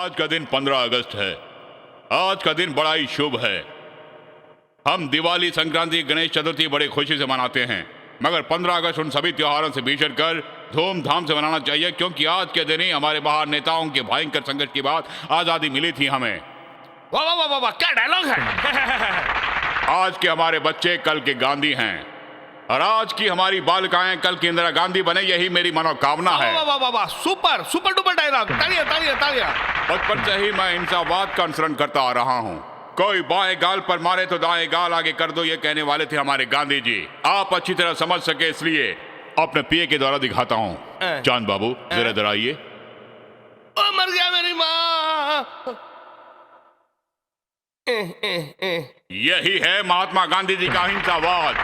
आज का दिन 15 अगस्त है। आज का दिन बड़ा ही शुभ है। हम दिवाली, संक्रांति, गणेश चतुर्थी बड़े खुशी से मनाते हैं, मगर 15 अगस्त उन सभी त्योहारों से भीषण कर धूमधाम से मनाना चाहिए, क्योंकि आज के दिन ही हमारे महान नेताओं के भयंकर संघर्ष के बाद आजादी मिली थी हमें। वाह वाह वाह वाह, क्या डायलॉग है। आज के हमारे बच्चे कल के गांधी हैं और आज की हमारी बालिकाएं कल की इंदिरा गांधी बने, यही मेरी मनोकामना है। वाह वाह वाह वाह, सुपर सुपर डुपर डायलॉग। तालियां तालियां तालियां। बचपन से ही मैं इंसाफवाद का अनुसरण करता आ रहा हूँ। कोई बाएं गाल पर मारे तो दाएं गाल आगे कर दो, ये कहने वाले थे हमारे गांधी जी। आप अच्छी तरह समझ सके इसलिए अपने पिए के द्वारा दिखाता हूँ। चांद बाबू जरा इधर आइए। मर गया मेरी माँ। यही है महात्मा गांधी जी का अहिंसावाद।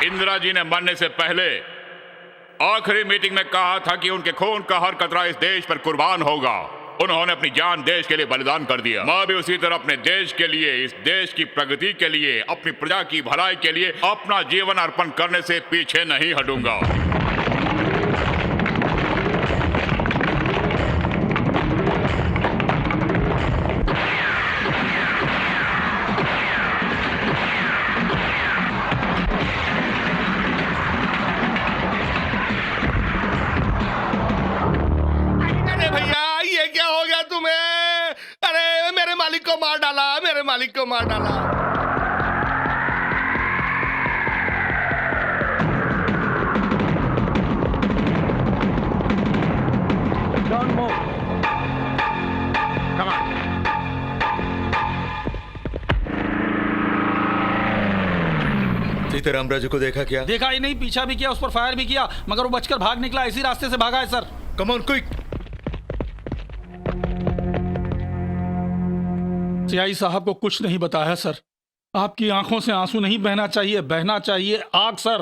इंदिरा जी ने मरने से पहले आखिरी मीटिंग में कहा था कि उनके खून का हर कतरा इस देश पर कुर्बान होगा। उन्होंने अपनी जान देश के लिए बलिदान कर दिया। मैं भी उसी तरह अपने देश के लिए, इस देश की प्रगति के लिए, अपनी प्रजा की भलाई के लिए अपना जीवन अर्पण करने से पीछे नहीं हटूंगा। मालिक को मार डाला। Don't move. Come on. Sitaram Raju को देखा क्या? देखा ही नहीं, पीछा भी किया, उस पर फायर भी किया, मगर वो बचकर भाग निकला। इसी रास्ते से भागा है sir. Come on quick. CI साहब को कुछ नहीं बताया सर। आपकी आंखों से आंसू नहीं बहना चाहिए, बहना चाहिए आग सर।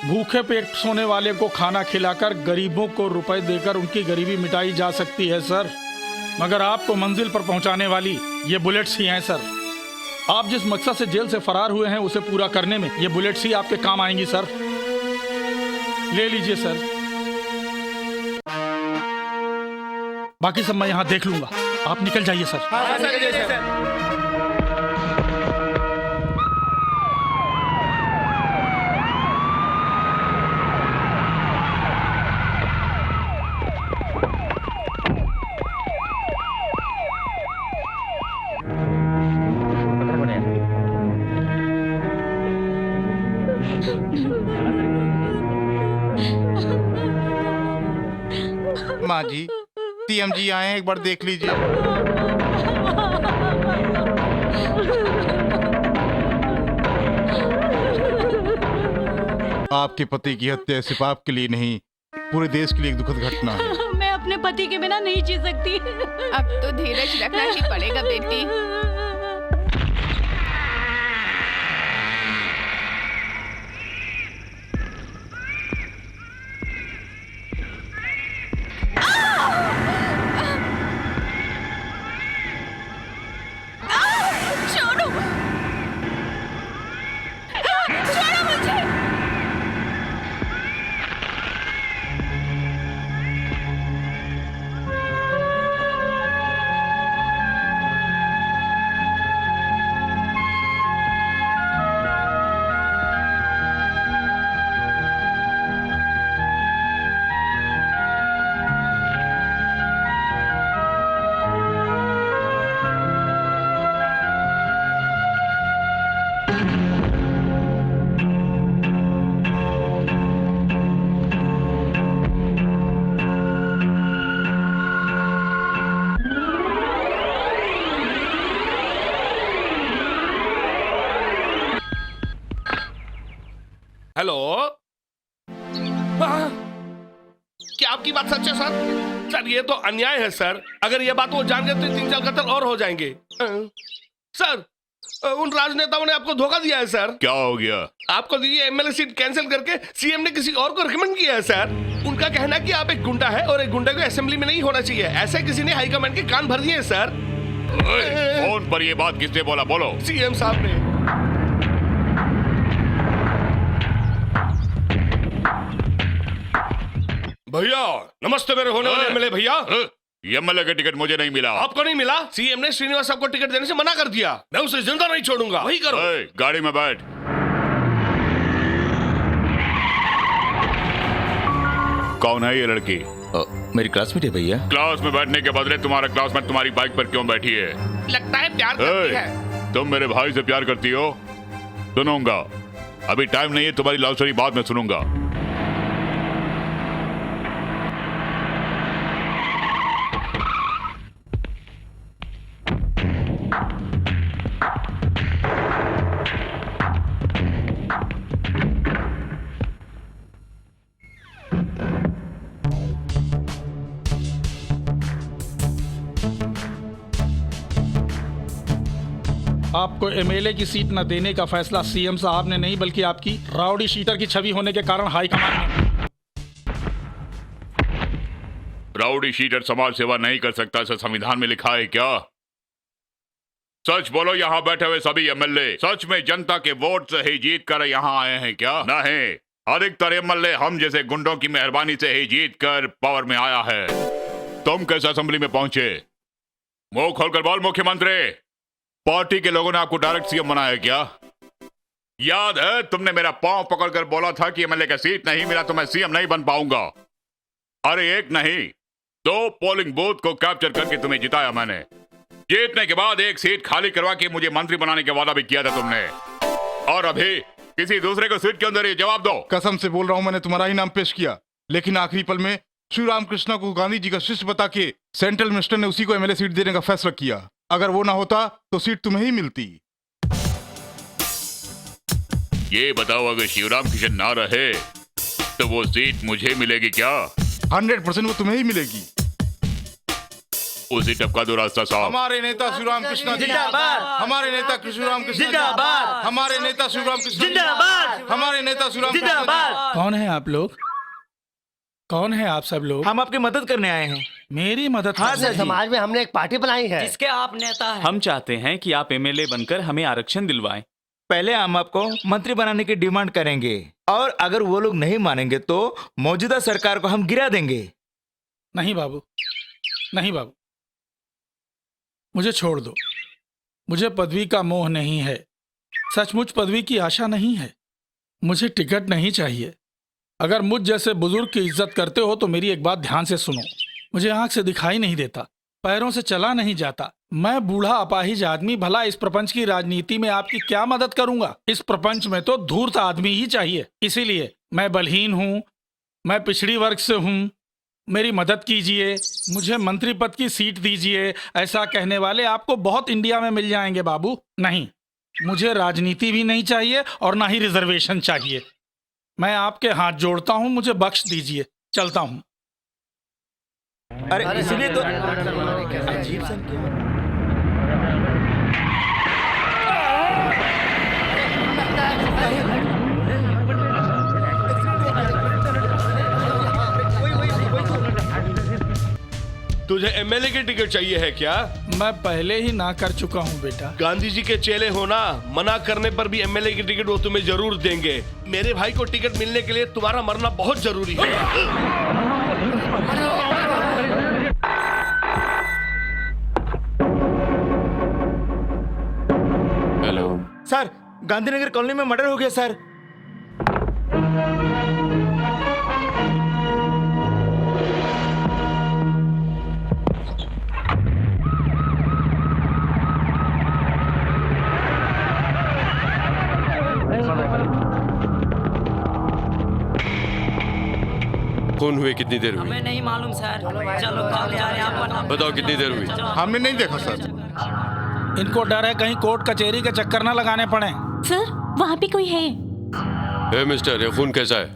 भूखे पेट सोने वाले को खाना खिलाकर, गरीबों को रुपए देकर उनकी गरीबी मिटाई जा सकती है सर, मगर आपको मंजिल पर पहुंचाने वाली ये बुलेट्स ही हैं सर। आप जिस मकसद से जेल से फरार हुए हैं उसे पूरा करने में ये बुलेट्स ही आपके काम आएंगी सर। ले लीजिए सर, बाकी सब मैं यहां देख लूंगा। आप निकल जाइए सर। हाँ, सर। माँ जी, सीएम जी आए हैं, एक बार देख लीजिए। आपके पति की हत्या सिर्फ आपके लिए नहीं, पूरे देश के लिए एक दुखद घटना है। मैं अपने पति के बिना नहीं जी सकती। अब तो धीरज रखना ही पड़ेगा बेटी। हेलो, क्या आपकी बात सच है सर? सर ये तो अन्याय है सर। अगर ये बात वो जान गए तो 3-4 कत्ल और हो जाएंगे। सर उन राजनेताओं ने आपको धोखा दिया है सर। क्या हो गया? आपको दी एमएलए सीट कैंसिल करके सीएम ने किसी और को रिकमेंड किया है सर। उनका कहना है कि आप एक गुंडा है और एक गुंडे को असेंबली में नहीं होना चाहिए। ऐसे किसी ने हाईकमांड के कान भर दिए हैं सर। फोन पर ये बात किसने बोला? बोलो। सीएम साहब ने। भैया नमस्ते मेरे होने वाले एमएलए भैया। एमएलए का टिकट मुझे नहीं मिला। आपको नहीं मिला? सीएम ने श्रीनिवास साहब को टिकट देने से मना कर दिया। मैं उसे जिंदा नहीं छोड़ूंगा। वही करो। गाड़ी में बैठ। कौन है ये लड़की? मेरी क्लासमेट है भैया। क्लास में बैठने के बदले तुम्हारा क्लासमेट तुम्हारी बाइक पर क्यों बैठी है? लगता है प्यार करती है। तुम मेरे भाई से प्यार करती हो? सुनूंगा। अभी टाइम नहीं है, तुम्हारी लव स्टोरी बाद में सुनूंगा। आपको एमएलए की सीट न देने का फैसला सीएम साहब ने नहीं बल्कि आपकी राउडी शीटर की छवि होने के कारण हाईकमान ने। राउडी शीटर समाज सेवा नहीं कर सकता, ऐसा संविधान में लिखा है क्या? सच बोलो, यहाँ बैठे हुए सभी एमएलए सच में जनता के वोट से ही जीत कर यहाँ आए हैं क्या? नहीं, अधिकतर एमएलए हम जैसे गुंडों की मेहरबानी से ही जीत कर पावर में आया है। तुम कैसे असेंबली में पहुंचे? मुंह खोलकर बोल मुख्यमंत्री। पार्टी के लोगों ने आपको डायरेक्ट सीएम बनाया क्या? याद है तुमने मेरा पांव पकड़कर बोला था कि एमएलए का सीट नहीं मिला तो मैं सीएम नहीं बन पाऊंगा। अरे एक नहीं, 2 पोलिंग बूथ को कैप्चर करके तुम्हें जिताया मैंने। जीतने के बाद एक सीट खाली करवा के मुझे मंत्री बनाने का वादा भी किया था तुमने, और अभी किसी दूसरे को सीट के अंदर ये जवाब दो। कसम से बोल रहा हूँ, मैंने तुम्हारा ही नाम पेश किया, लेकिन आखिरी पल में श्री रामकृष्ण को गांधी जी का शिष्य बता के सेंट्रल मिनिस्टर ने उसी को एमएलए सीट देने का फैसला किया। अगर वो ना होता तो सीट तुम्हें ही मिलती। ये बताओ, अगर शिवराम किशन ना रहे तो वो सीट मुझे मिलेगी क्या? 100% वो तुम्हें ही मिलेगी। उसी टपका दो रास्ता साहब। हमारे नेता शिवराम कृष्ण जिंदाबाद। हमारे नेता शिवराम कृष्ण जिंदाबाद। हमारे नेता शिवराम कृष्ण जिंदाबाद। हमारे नेता शिवराम जिंदाबाद। कौन है आप लोग? कौन है आप सब लोग? हम आपकी मदद करने आए हैं। मेरी मदद? हाँ सर, समाज में हमने एक पार्टी बनाई है जिसके आप नेता हैं। हम चाहते हैं कि आप एमएलए बनकर हमें आरक्षण दिलवाएं। पहले हम आपको मंत्री बनाने की डिमांड करेंगे, और अगर वो लोग नहीं मानेंगे तो मौजूदा सरकार को हम गिरा देंगे। नहीं बाबू, नहीं बाबू, मुझे छोड़ दो। मुझे पदवी का मोह नहीं है, सचमुच पदवी की आशा नहीं है। मुझे टिकट नहीं चाहिए। अगर मुझ जैसे बुजुर्ग की इज्जत करते हो तो मेरी एक बात ध्यान से सुनो। मुझे आंख से दिखाई नहीं देता, पैरों से चला नहीं जाता। मैं बूढ़ा अपाहिज आदमी, भला इस प्रपंच की राजनीति में आपकी क्या मदद करूंगा? इस प्रपंच में तो धूर्त आदमी ही चाहिए। इसीलिए मैं बलहीन हूँ, मैं पिछड़ी वर्ग से हूँ, मेरी मदद कीजिए, मुझे मंत्री पद की सीट दीजिए। ऐसा कहने वाले आपको बहुत इंडिया में मिल जाएंगे बाबू। नहीं, मुझे राजनीति भी नहीं चाहिए और ना ही रिजर्वेशन चाहिए। मैं आपके हाथ जोड़ता हूँ, मुझे बख्श दीजिए, चलता हूँ। अरे इसलिए तो अजीब सा क्यों? तुझे एमएलए की टिकट चाहिए है क्या? मैं पहले ही ना कर चुका हूँ बेटा। गांधी जी के चेले होना, मना करने पर भी एमएलए की टिकट वो तुम्हें जरूर देंगे। मेरे भाई को टिकट मिलने के लिए तुम्हारा मरना बहुत जरूरी है। हेलो सर, गांधीनगर कॉलोनी में मर्डर हो गया सर। खून हुए कितनी देर हुई? हमें नहीं मालूम सर। चलो भाग जा रहे हैं आप। बताओ कितनी देर हुई? हमने नहीं देखा सर। इनको डर है कहीं कोर्ट कचहरी के चक्कर ना लगाने पड़े। सर, वहाँ पे कोई है? ए मिस्टर, ये खून कैसा है?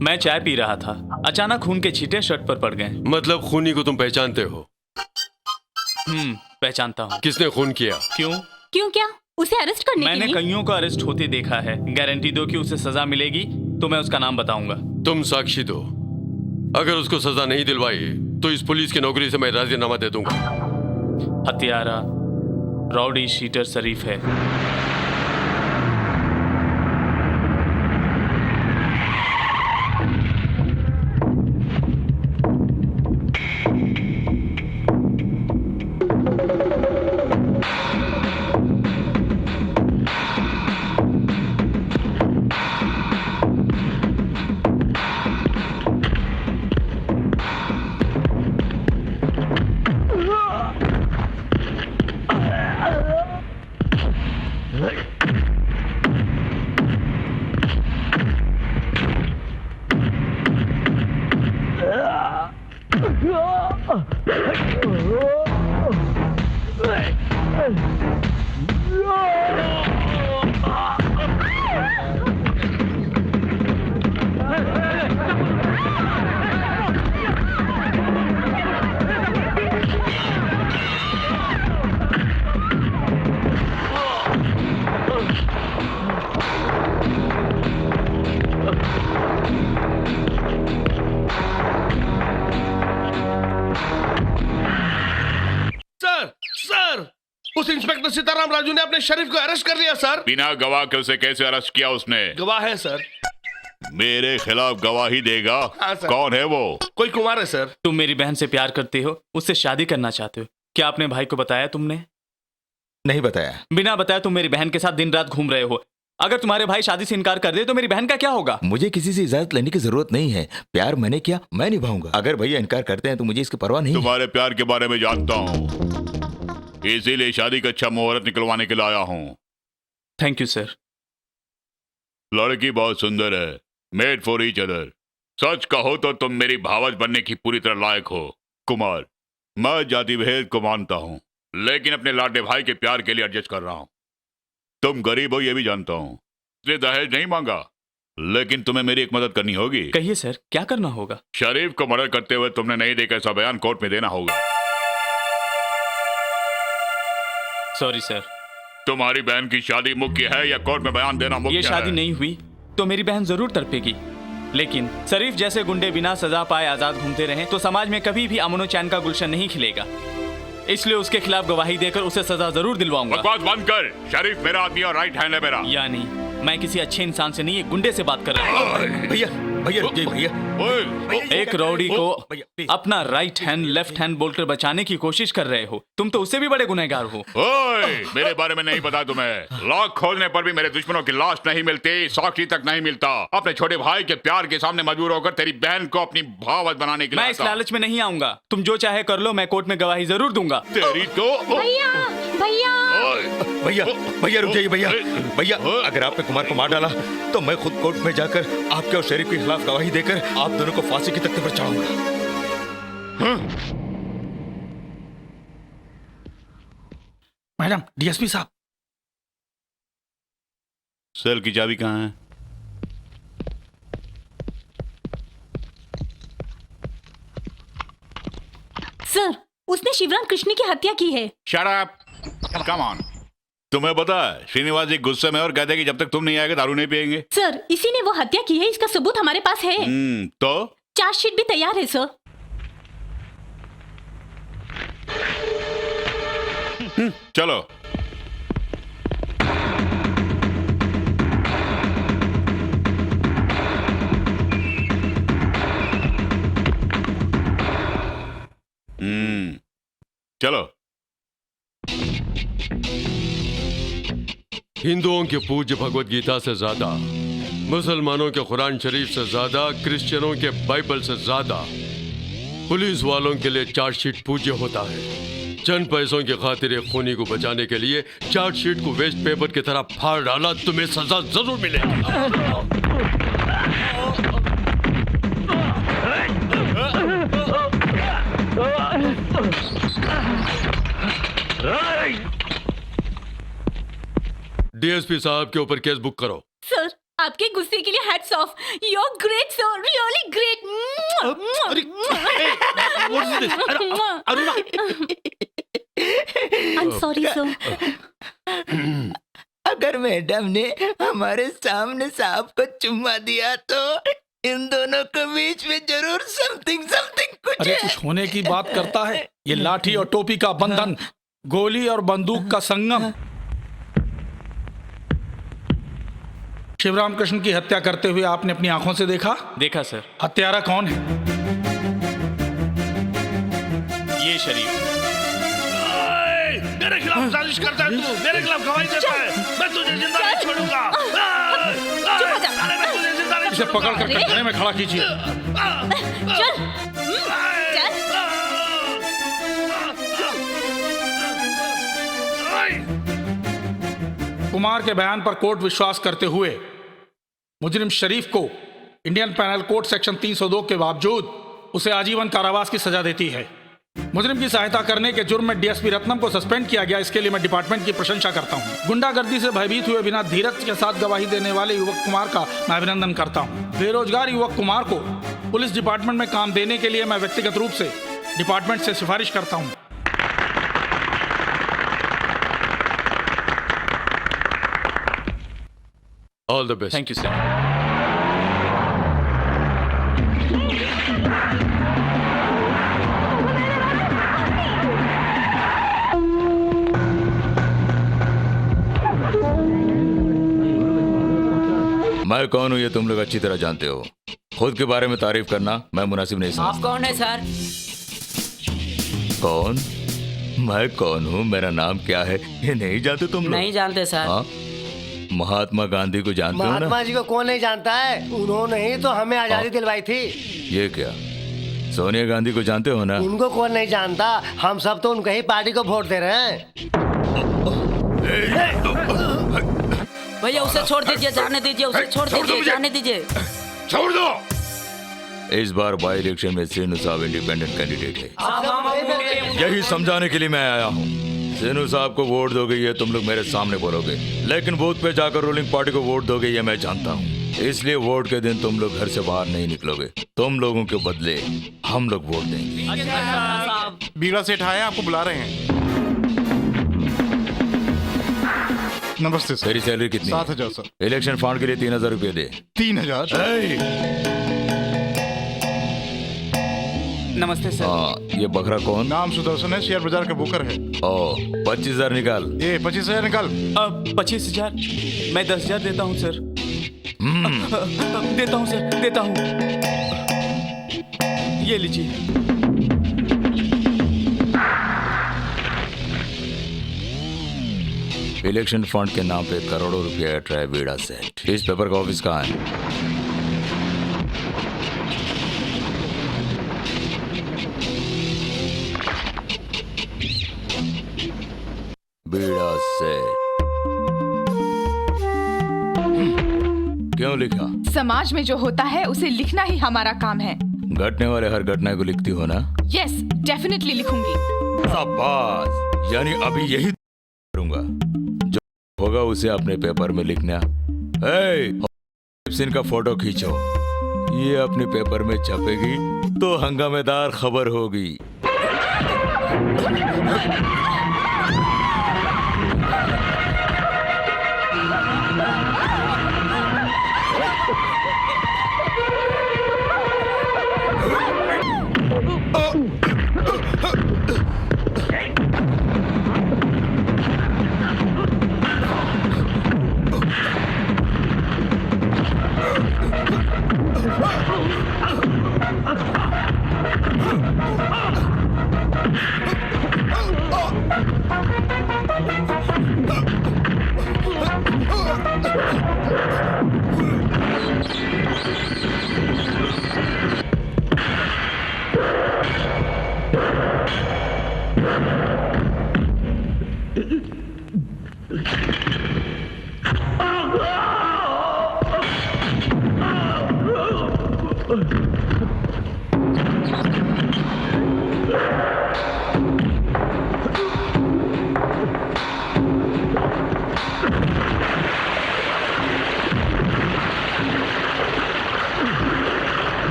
मैं चाय पी रहा था, अचानक खून के छींटे शर्ट पर पड़ गए। मतलब खूनी को तुम पहचानते हो? पहचानता हूँ। किसने खून किया? क्यों? क्यों क्या? उसे अरेस्ट करने के मैंने लिए? कईयों को अरेस्ट होते देखा है। गारंटी दो कि उसे सजा मिलेगी तो मैं उसका नाम बताऊंगा। तुम साक्षी दो। अगर उसको सजा नहीं दिलवाई तो इस पुलिस की नौकरी से मैं राजीनामा दे दूंगा। हत्यारा राउडी शीटर शरीफ है। उस इंस्पेक्टर सीताराम राजू ने अपने शरीफ को अरेस्ट कर लिया सर। बिना गवाह के उसे कैसे अरेस्ट किया उसने? गवाह है सर। मेरे खिलाफ गवाही देगा? हाँ सर। कौन है वो? कोई कुमार है सर। तुम मेरी बहन से प्यार करते हो, उससे शादी करना चाहते हो। क्या अपने भाई को बताया तुमने? नहीं बताया। बिना बताया तुम मेरी बहन के साथ दिन रात घूम रहे हो। अगर तुम्हारे भाई शादी से इनकार कर दे तो मेरी बहन का क्या होगा? मुझे किसी से इजाजत लेने की जरूरत नहीं है। प्यार मैंने किया, मैं निभाऊंगा। अगर भैया इनकार करते हैं तो मुझे इसकी परवाह नहीं। तुम्हारे प्यार के बारे में जानता हूँ, इसीलिए शादी का अच्छा मुहूर्त निकलवाने के लिए आया हूँ। Thank you sir. लड़की बहुत सुंदर है, मेड फॉर ईच अदर। सच कहो तो तुम मेरी भावज बनने की पूरी तरह लायक हो। कुमार, मैं जाति भेद को मानता हूँ, लेकिन अपने लाडले भाई के प्यार के लिए एडजस्ट कर रहा हूँ। तुम गरीब हो ये भी जानता हूँ, इसलिए दहेज नहीं मांगा, लेकिन तुम्हें मेरी एक मदद करनी होगी। कहिए सर, क्या करना होगा? शरीफ को मर्डर करते हुए तुमने नहीं देखा ऐसा बयान कोर्ट में देना होगा। Sorry sir. तुम्हारी बहन की शादी मुख्य है या कोर्ट में बयान देना मुख्य है? ये शादी नहीं हुई तो मेरी बहन जरूर तड़पेगी, लेकिन शरीफ जैसे गुंडे बिना सजा पाए आजाद घूमते रहें तो समाज में कभी भी अमन चैन का गुलशन नहीं खिलेगा। इसलिए उसके खिलाफ गवाही देकर उसे सजा जरूर दिलवाऊंगा। बकवास बंद कर। शरीफ मेरा आदमी और राइट हैंड है मेरा। यानी मैं किसी अच्छे इंसान से नहीं, एक गुंडे से बात कर रहा हूँ। भैया भैया रुकिए भैया। एक रौडी को अपना राइट हैंड लेफ्ट हैंड बोलकर बचाने की कोशिश कर रहे हो। तुम तो उससे भी बड़े गुनहगार हो। ओए, मेरे बारे में नहीं पता तुम्हें। लॉक खोलने पर भी मेरे दुश्मनों की लाश नहीं मिलती, साक्षी तक नहीं मिलता। अपने छोटे भाई के प्यार के सामने मजबूर होकर तेरी बहन को अपनी भावज बनाने के लिए मैं इस लालच में नहीं आऊंगा। तुम जो चाहे कर लो, मैं कोर्ट में गवाही जरूर दूंगा। तेरी तो भैया भैया भैया भैया रुक जाइए भैया। भैया अगर आपने कुमार को मार डाला तो मैं खुद कोर्ट में जाकर आपके और शरीफ के खिलाफ गवाही देकर आप दोनों को फांसी की तख्ते पर चढ़ाऊंगा। मैडम, डीएसपी साहब। सेल की चाबी कहाँ है? सर, उसने शिवराम कृष्ण की हत्या की है। Shut up, come on. तुम्हें पता है श्रीनिवास जी गुस्से में और कहते हैं कि जब तक तुम नहीं आएगा दारू नहीं पिएंगे। सर, इसी ने वो हत्या की है, इसका सबूत हमारे पास है। तो चार्जशीट भी तैयार है सर। चलो। चलो। हिंदुओं के पूज्य भगवत गीता से ज्यादा, मुसलमानों के कुरान शरीफ से ज्यादा, क्रिश्चियनों के बाइबल से ज्यादा पुलिस वालों के लिए चार्जशीट पूज्य होता है। चंद पैसों की खातिर एक खूनी को बचाने के लिए चार्जशीट को वेस्ट पेपर की तरह फाड़ डाला, तुम्हें सजा जरूर मिलेगी। डीएसपी साहब के ऊपर केस बुक करो। सर, आपके गुस्से के लिए hats off. You are great sir, really great. I am sorry sir. Madam ने हमारे सामने साहब को चुम्मा दिया तो इन दोनों के बीच में जरूर समथिंग कुछ अरे है। कुछ होने की बात करता है। ये लाठी और टोपी का बंधन, गोली और बंदूक का संगम। शिवराम कृष्ण की हत्या करते हुए आपने अपनी आंखों से देखा? देखा सर। हत्यारा कौन है? ये शरीफ। मेरे खिलाफ साजिश करता है तू, मेरे खिलाफ गवाही देता है। मैं तुझे जिंदा नहीं छोड़ूंगा। मैं तुझे जिंदा नहीं इसे पकड़ कर कटघरे में खड़ा कीजिए। चल कुमार के बयान पर कोर्ट विश्वास करते हुए मुजरिम शरीफ को इंडियन पैनल कोड सेक्शन 302 के बावजूद उसे आजीवन कारावास की सजा देती है। मुजरिम की सहायता करने के जुर्म में डीएसपी रत्नम को सस्पेंड किया गया। इसके लिए मैं डिपार्टमेंट की प्रशंसा करता हूं। गुंडागर्दी से भयभीत हुए बिना धीरज के साथ गवाही देने वाले युवक कुमार का मैं अभिनंदन करता हूं। बेरोजगार युवक कुमार को पुलिस डिपार्टमेंट में काम देने के लिए मैं व्यक्तिगत रूप से डिपार्टमेंट से सिफारिश करता हूं। All the best. Thank you sir. मैं कौन हूँ ये तुम लोग अच्छी तरह जानते हो। खुद के बारे में तारीफ करना मैं मुनासिब नहीं समझता। आप कौन है सर? कौन? मैं कौन हूँ, मेरा नाम क्या है, ये नहीं जानते तुम लोग? नहीं जानते सर। हाँ? महात्मा गांधी को जानते हो ना? महात्मा जी को कौन नहीं जानता है? उन्होंने ही तो हमें आजादी दिलवाई थी। ये क्या, सोनिया गांधी को जानते हो ना? उनको कौन नहीं जानता, हम सब तो उनके ही पार्टी को वोट दे रहे हैं। भैया उसे छोड़ दीजिए, जाने दीजिए, उसे छोड़ दीजिए, जाने दीजिए। छोड़ दो। इस बार बाई इलेक्शन में सेनू साहब इंडिपेंडेंट कैंडिडेट है। यही समझाने के लिए मैं आया हूँ। सेनू साहब को वोट दोगे ये तुम लोग मेरे सामने बोलोगे, लेकिन बूथ पे जाकर रूलिंग पार्टी को वोट दोगे ये मैं जानता हूँ। इसलिए वोट के दिन तुम लोग घर से बाहर नहीं निकलोगे। तुम लोगों के बदले हम लोग वोट देंगे। बीड़ा सेठ आए, आपको बुला रहे हैं। नमस्ते सर। तेरी सैलरी कितनी? 7,000 सर। इलेक्शन फंड के लिए 3,000 रुपये दे। 3,000? नमस्ते सर। हाँ, ये बकरा कौन? नाम सुदर्शन है, शेयर बाजार का बुकर है। ओ, 25,000 निकाल। ये 25,000 निकाल। 25,000? मैं 10,000 देता हूँ सर। देता हूँ सर, देता हूँ। ये लीजिए। इलेक्शन फंड के नाम पे करोड़ों रुपया हट रहा है बीड़ा सेठ। इस पेपर का ऑफिस कहाँ है? बीड़ा सेठ। क्यों लिखा? समाज में जो होता है उसे लिखना ही हमारा काम है। घटने वाले हर घटना को लिखती हो ना? यस, डेफिनेटली लिखूंगी। शाबाश, यानी अभी यही करूंगा। जो होगा उसे अपने पेपर में लिखना। सिन का फोटो खींचो, ये अपने पेपर में छपेगी तो हंगामेदार खबर होगी।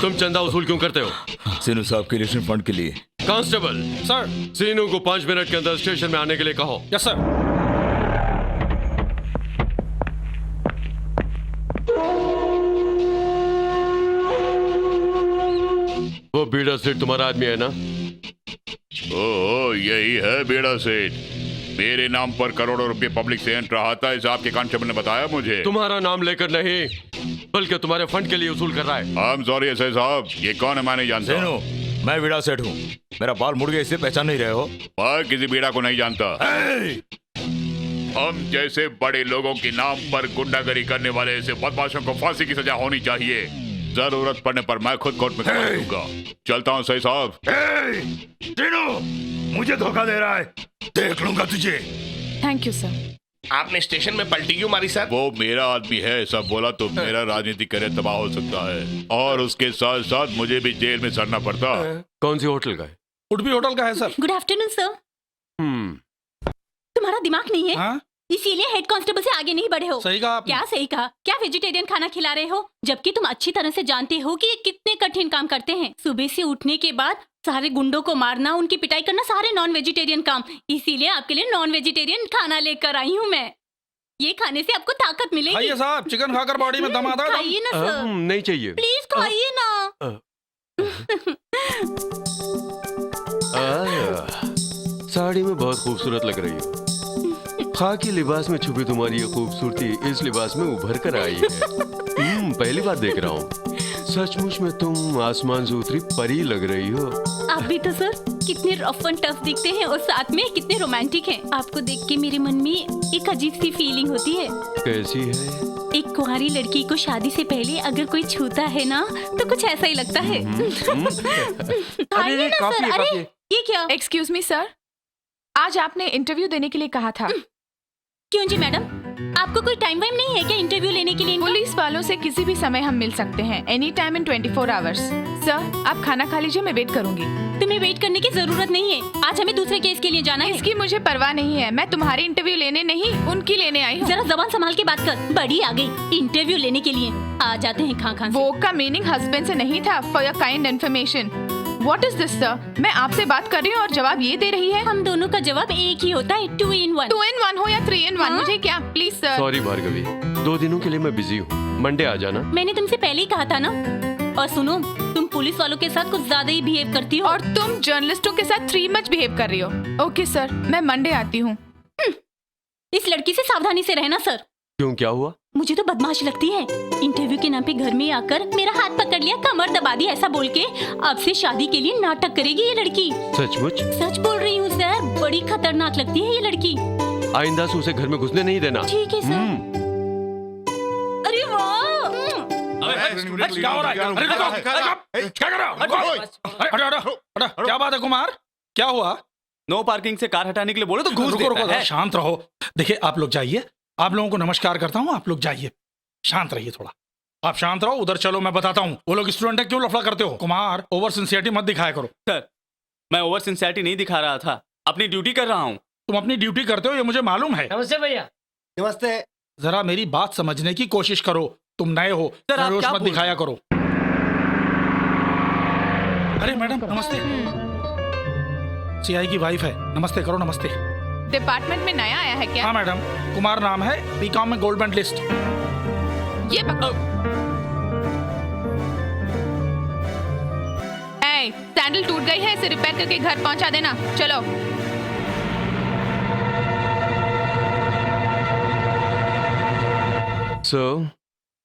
तुम चंदा वसूल क्यों करते हो? सीनू साहब के इलेक्शन फंड के लिए। Constable sir. सीनू को 5 मिनट के अंदर स्टेशन में आने के लिए कहो। Yes sir. वो बीड़ा सेठ तुम्हारा आदमी है ना? ओह, यही है बीड़ा सेठ। मेरे नाम पर करोड़ों रुपए पब्लिक से एंटर आता है, आपके कांस्टेबल ने बताया मुझे। तुम्हारा नाम लेकर नहीं, बल्कि तुम्हारे फंड के लिए वसूल कर रहा है। आई एम सॉरी एसआई साहब, ये कौन है मैं नहीं जानता। सीनू, मैं बीड़ा सेठ हूँ। मेरा बाल मुड़ गया, इससे पहचान नहीं रहे हो? मैं किसी बीड़ा को नहीं जानता। हम जैसे बड़े लोगों के नाम पर गुंडागरी करने वाले ऐसे बदमाशों को फांसी की सजा होनी चाहिए। जरूरत पड़ने पर मैं खुद कोर्ट में खड़ा दूंगा। चलता हूँ सही साहब। सीनू, मुझे धोखा दे रहा है, देख लूंगा तुझे। Thank you sir. आपने स्टेशन में पलटी क्यों मारी सर? वो मेरा आदमी है, सब बोला तो मेरा राजनीतिक करियर तबाह हो सकता है और उसके साथ साथ मुझे भी जेल में सड़ना पड़ता। कौन सी होटल का है? उडुपी होटल का है सर। Good afternoon sir. तुम्हारा दिमाग नहीं है? हाँ? इसीलिए हेड कांस्टेबल से आगे नहीं बढ़े हो। सही कहा आपने। क्या सही कहा? क्या वेजिटेरियन खाना खिला रहे हो, जबकि तुम अच्छी तरह से जानते हो कि ये कितने कठिन काम करते हैं। सुबह से उठने के बाद सारे गुंडों को मारना, उनकी पिटाई करना, सारे नॉन वेजिटेरियन काम। इसीलिए आपके लिए नॉन वेजिटेरियन खाना लेकर आई हूँ मैं। ये खाने से आपको ताकत मिलेगी। खाइए साहब, चिकन खाकर बॉडी में दम आता है। खाइए ना सर। नहीं चाहिए। प्लीज खाइए ना। साड़ी में बहुत खूबसूरत लग रही हो। खाकी लिबास में छुपी तुम्हारी ये खूबसूरती इस लिबास में उभर कर आई है। पहली बार देख रहा हूँ। सचमुच में तुम आसमान से उतरी परी लग रही हो। आप भी तो सर कितने रफ एंड टफ दिखते हैं और साथ में कितने रोमांटिक हैं। आपको देख के मेरे मन में एक अजीब सी फीलिंग होती है। कैसी है? एक कुंवारी लड़की को शादी से पहले अगर कोई छूता है ना, तो कुछ ऐसा ही लगता है। खाइए ना सर। अरे ये क्या? एक्सक्यूज मी सर, आज आपने इंटरव्यू देने के लिए कहा था। क्यों जी मैडम, आपको कोई टाइम वाइम नहीं है क्या इंटरव्यू लेने के लिए? पुलिस वालों से किसी भी समय हम मिल सकते हैं, any time in 24 hours. Sir आप खाना खा लीजिए, मैं वेट करूंगी। तुम्हें वेट करने की जरूरत नहीं है, आज हमें दूसरे केस के लिए जाना है। इसकी मुझे परवाह नहीं है, मैं तुम्हारी इंटरव्यू लेने नहीं उनकी लेने आई हूँ। जरा जबान संभाल के बात कर। बड़ी आ गई इंटरव्यू लेने के लिए। आ जाते हैं खां खां से। वो का मीनिंग हस्बैंड से नहीं था, for your kind information. What is this sir? मैं आपसे बात कर रही हूँ और जवाब ये दे रही है। हम दोनों का जवाब एक ही होता है, 2 in 1। 2 in 1 हो या 3 in 1, मुझे क्या? Please sir. सॉरी भार्गवी, 2 दिनों के लिए मैं बिजी हूँ, मंडे आ जाना। मैंने तुमसे पहले ही कहा था ना। और सुनो, तुम पुलिस वालों के साथ कुछ ज्यादा ही बिहेव करती हो। और तुम जर्नलिस्टों के साथ 3 मच बिहेव कर रही हो। ओके सर, मैं मंडे आती हूँ। इस लड़की से सावधानी से रहना सर। क्यों, क्या हुआ? मुझे तो बदमाश लगती है। इंटरव्यू के नाम पे घर में आकर मेरा हाथ पकड़ लिया, कमर दबा दी ऐसा बोल के अब से शादी के लिए नाटक करेगी ये लड़की। सचमुच? सच बोल रही हूँ सर, बड़ी खतरनाक लगती है ये लड़की। आइंदा से उसे घर में घुसने नहीं देना। ठीक है सर। अरे वाह! क्या हो रहा है? अरे क्या कर रहा हो? क्या बात है कुमार, क्या हुआ? नो पार्किंग से कार हटाने के लिए बोले तो घूस रुको देता है। शांत रहो। देखिए आप लोग जाइए, आप लोगों को नमस्कार करता हूँ, आप लोग जाइए, शांत रहिए थोड़ा। आप शांत रहो, उधर चलो, मैं बताता हूँ। वो लोग स्टूडेंट है, क्यों लफड़ा करते हो? कुमार, ओवर सिंसियरिटी मत दिखाया करो। सर मैं ओवर सिंसियरिटी नहीं दिखा रहा था, अपनी ड्यूटी कर रहा हूँ। तुम अपनी ड्यूटी करते हो ये मुझे मालूम है। नमस्ते भैया। नमस्ते। जरा मेरी बात समझने की कोशिश करो, तुम नए हो, रोष मत दिखाया करो। अरे मैडम नमस्ते, सीआई की वाइफ है, नमस्ते करो, नमस्ते। डिपार्टमेंट में नया आया है क्या? हाँ मैडम, कुमार नाम है, बीकॉम में गोल्ड मेडलिस्ट। ये पकड़ो। सैंडल टूट गई है, इसे रिपेयर करके घर पहुंचा देना। चलो।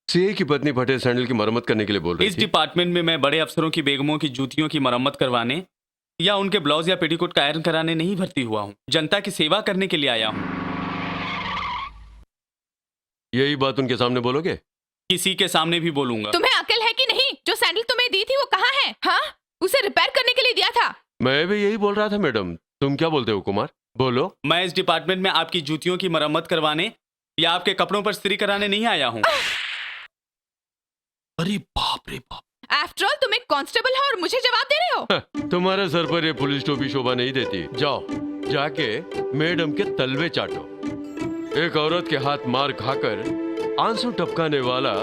सीए की पत्नी फटे सैंडल की मरम्मत करने के लिए बोल रही थी। इस डिपार्टमेंट में मैं बड़े अफसरों की बेगमों की जूतियों की मरम्मत करवाने या उनके ब्लाउज या पेटीकोट का आयरन कराने नहीं भर्ती हुआ हूँ, जनता की सेवा करने के लिए आया हूँ। यही बात उनके सामने बोलोगे? किसी के सामने भी बोलूंगा। तुम्हें अकल है कि नहीं? जो सैंडल तुम्हें दी थी वो कहाँ है? हाँ, उसे रिपेयर करने के लिए दिया था। मैं भी यही बोल रहा था मैडम, तुम क्या बोलते हो कुमार? बोलो। मैं इस डिपार्टमेंट में आपकी जूतियों की मरम्मत करवाने या आपके कपड़ों पर स्त्री कराने नहीं आया हूँ। अरे बाप रे बाप। आफ्टर ऑल तुम एक कांस्टेबल हो और मुझे जवाब दे रहे हो? तुम्हारे सर पर ये पुलिस टोपी शोभा नहीं देती। जाओ जाके मैडम के तलवे चाटो। एक औरत के हाथ मार खाकर आंसू टपकाने वाला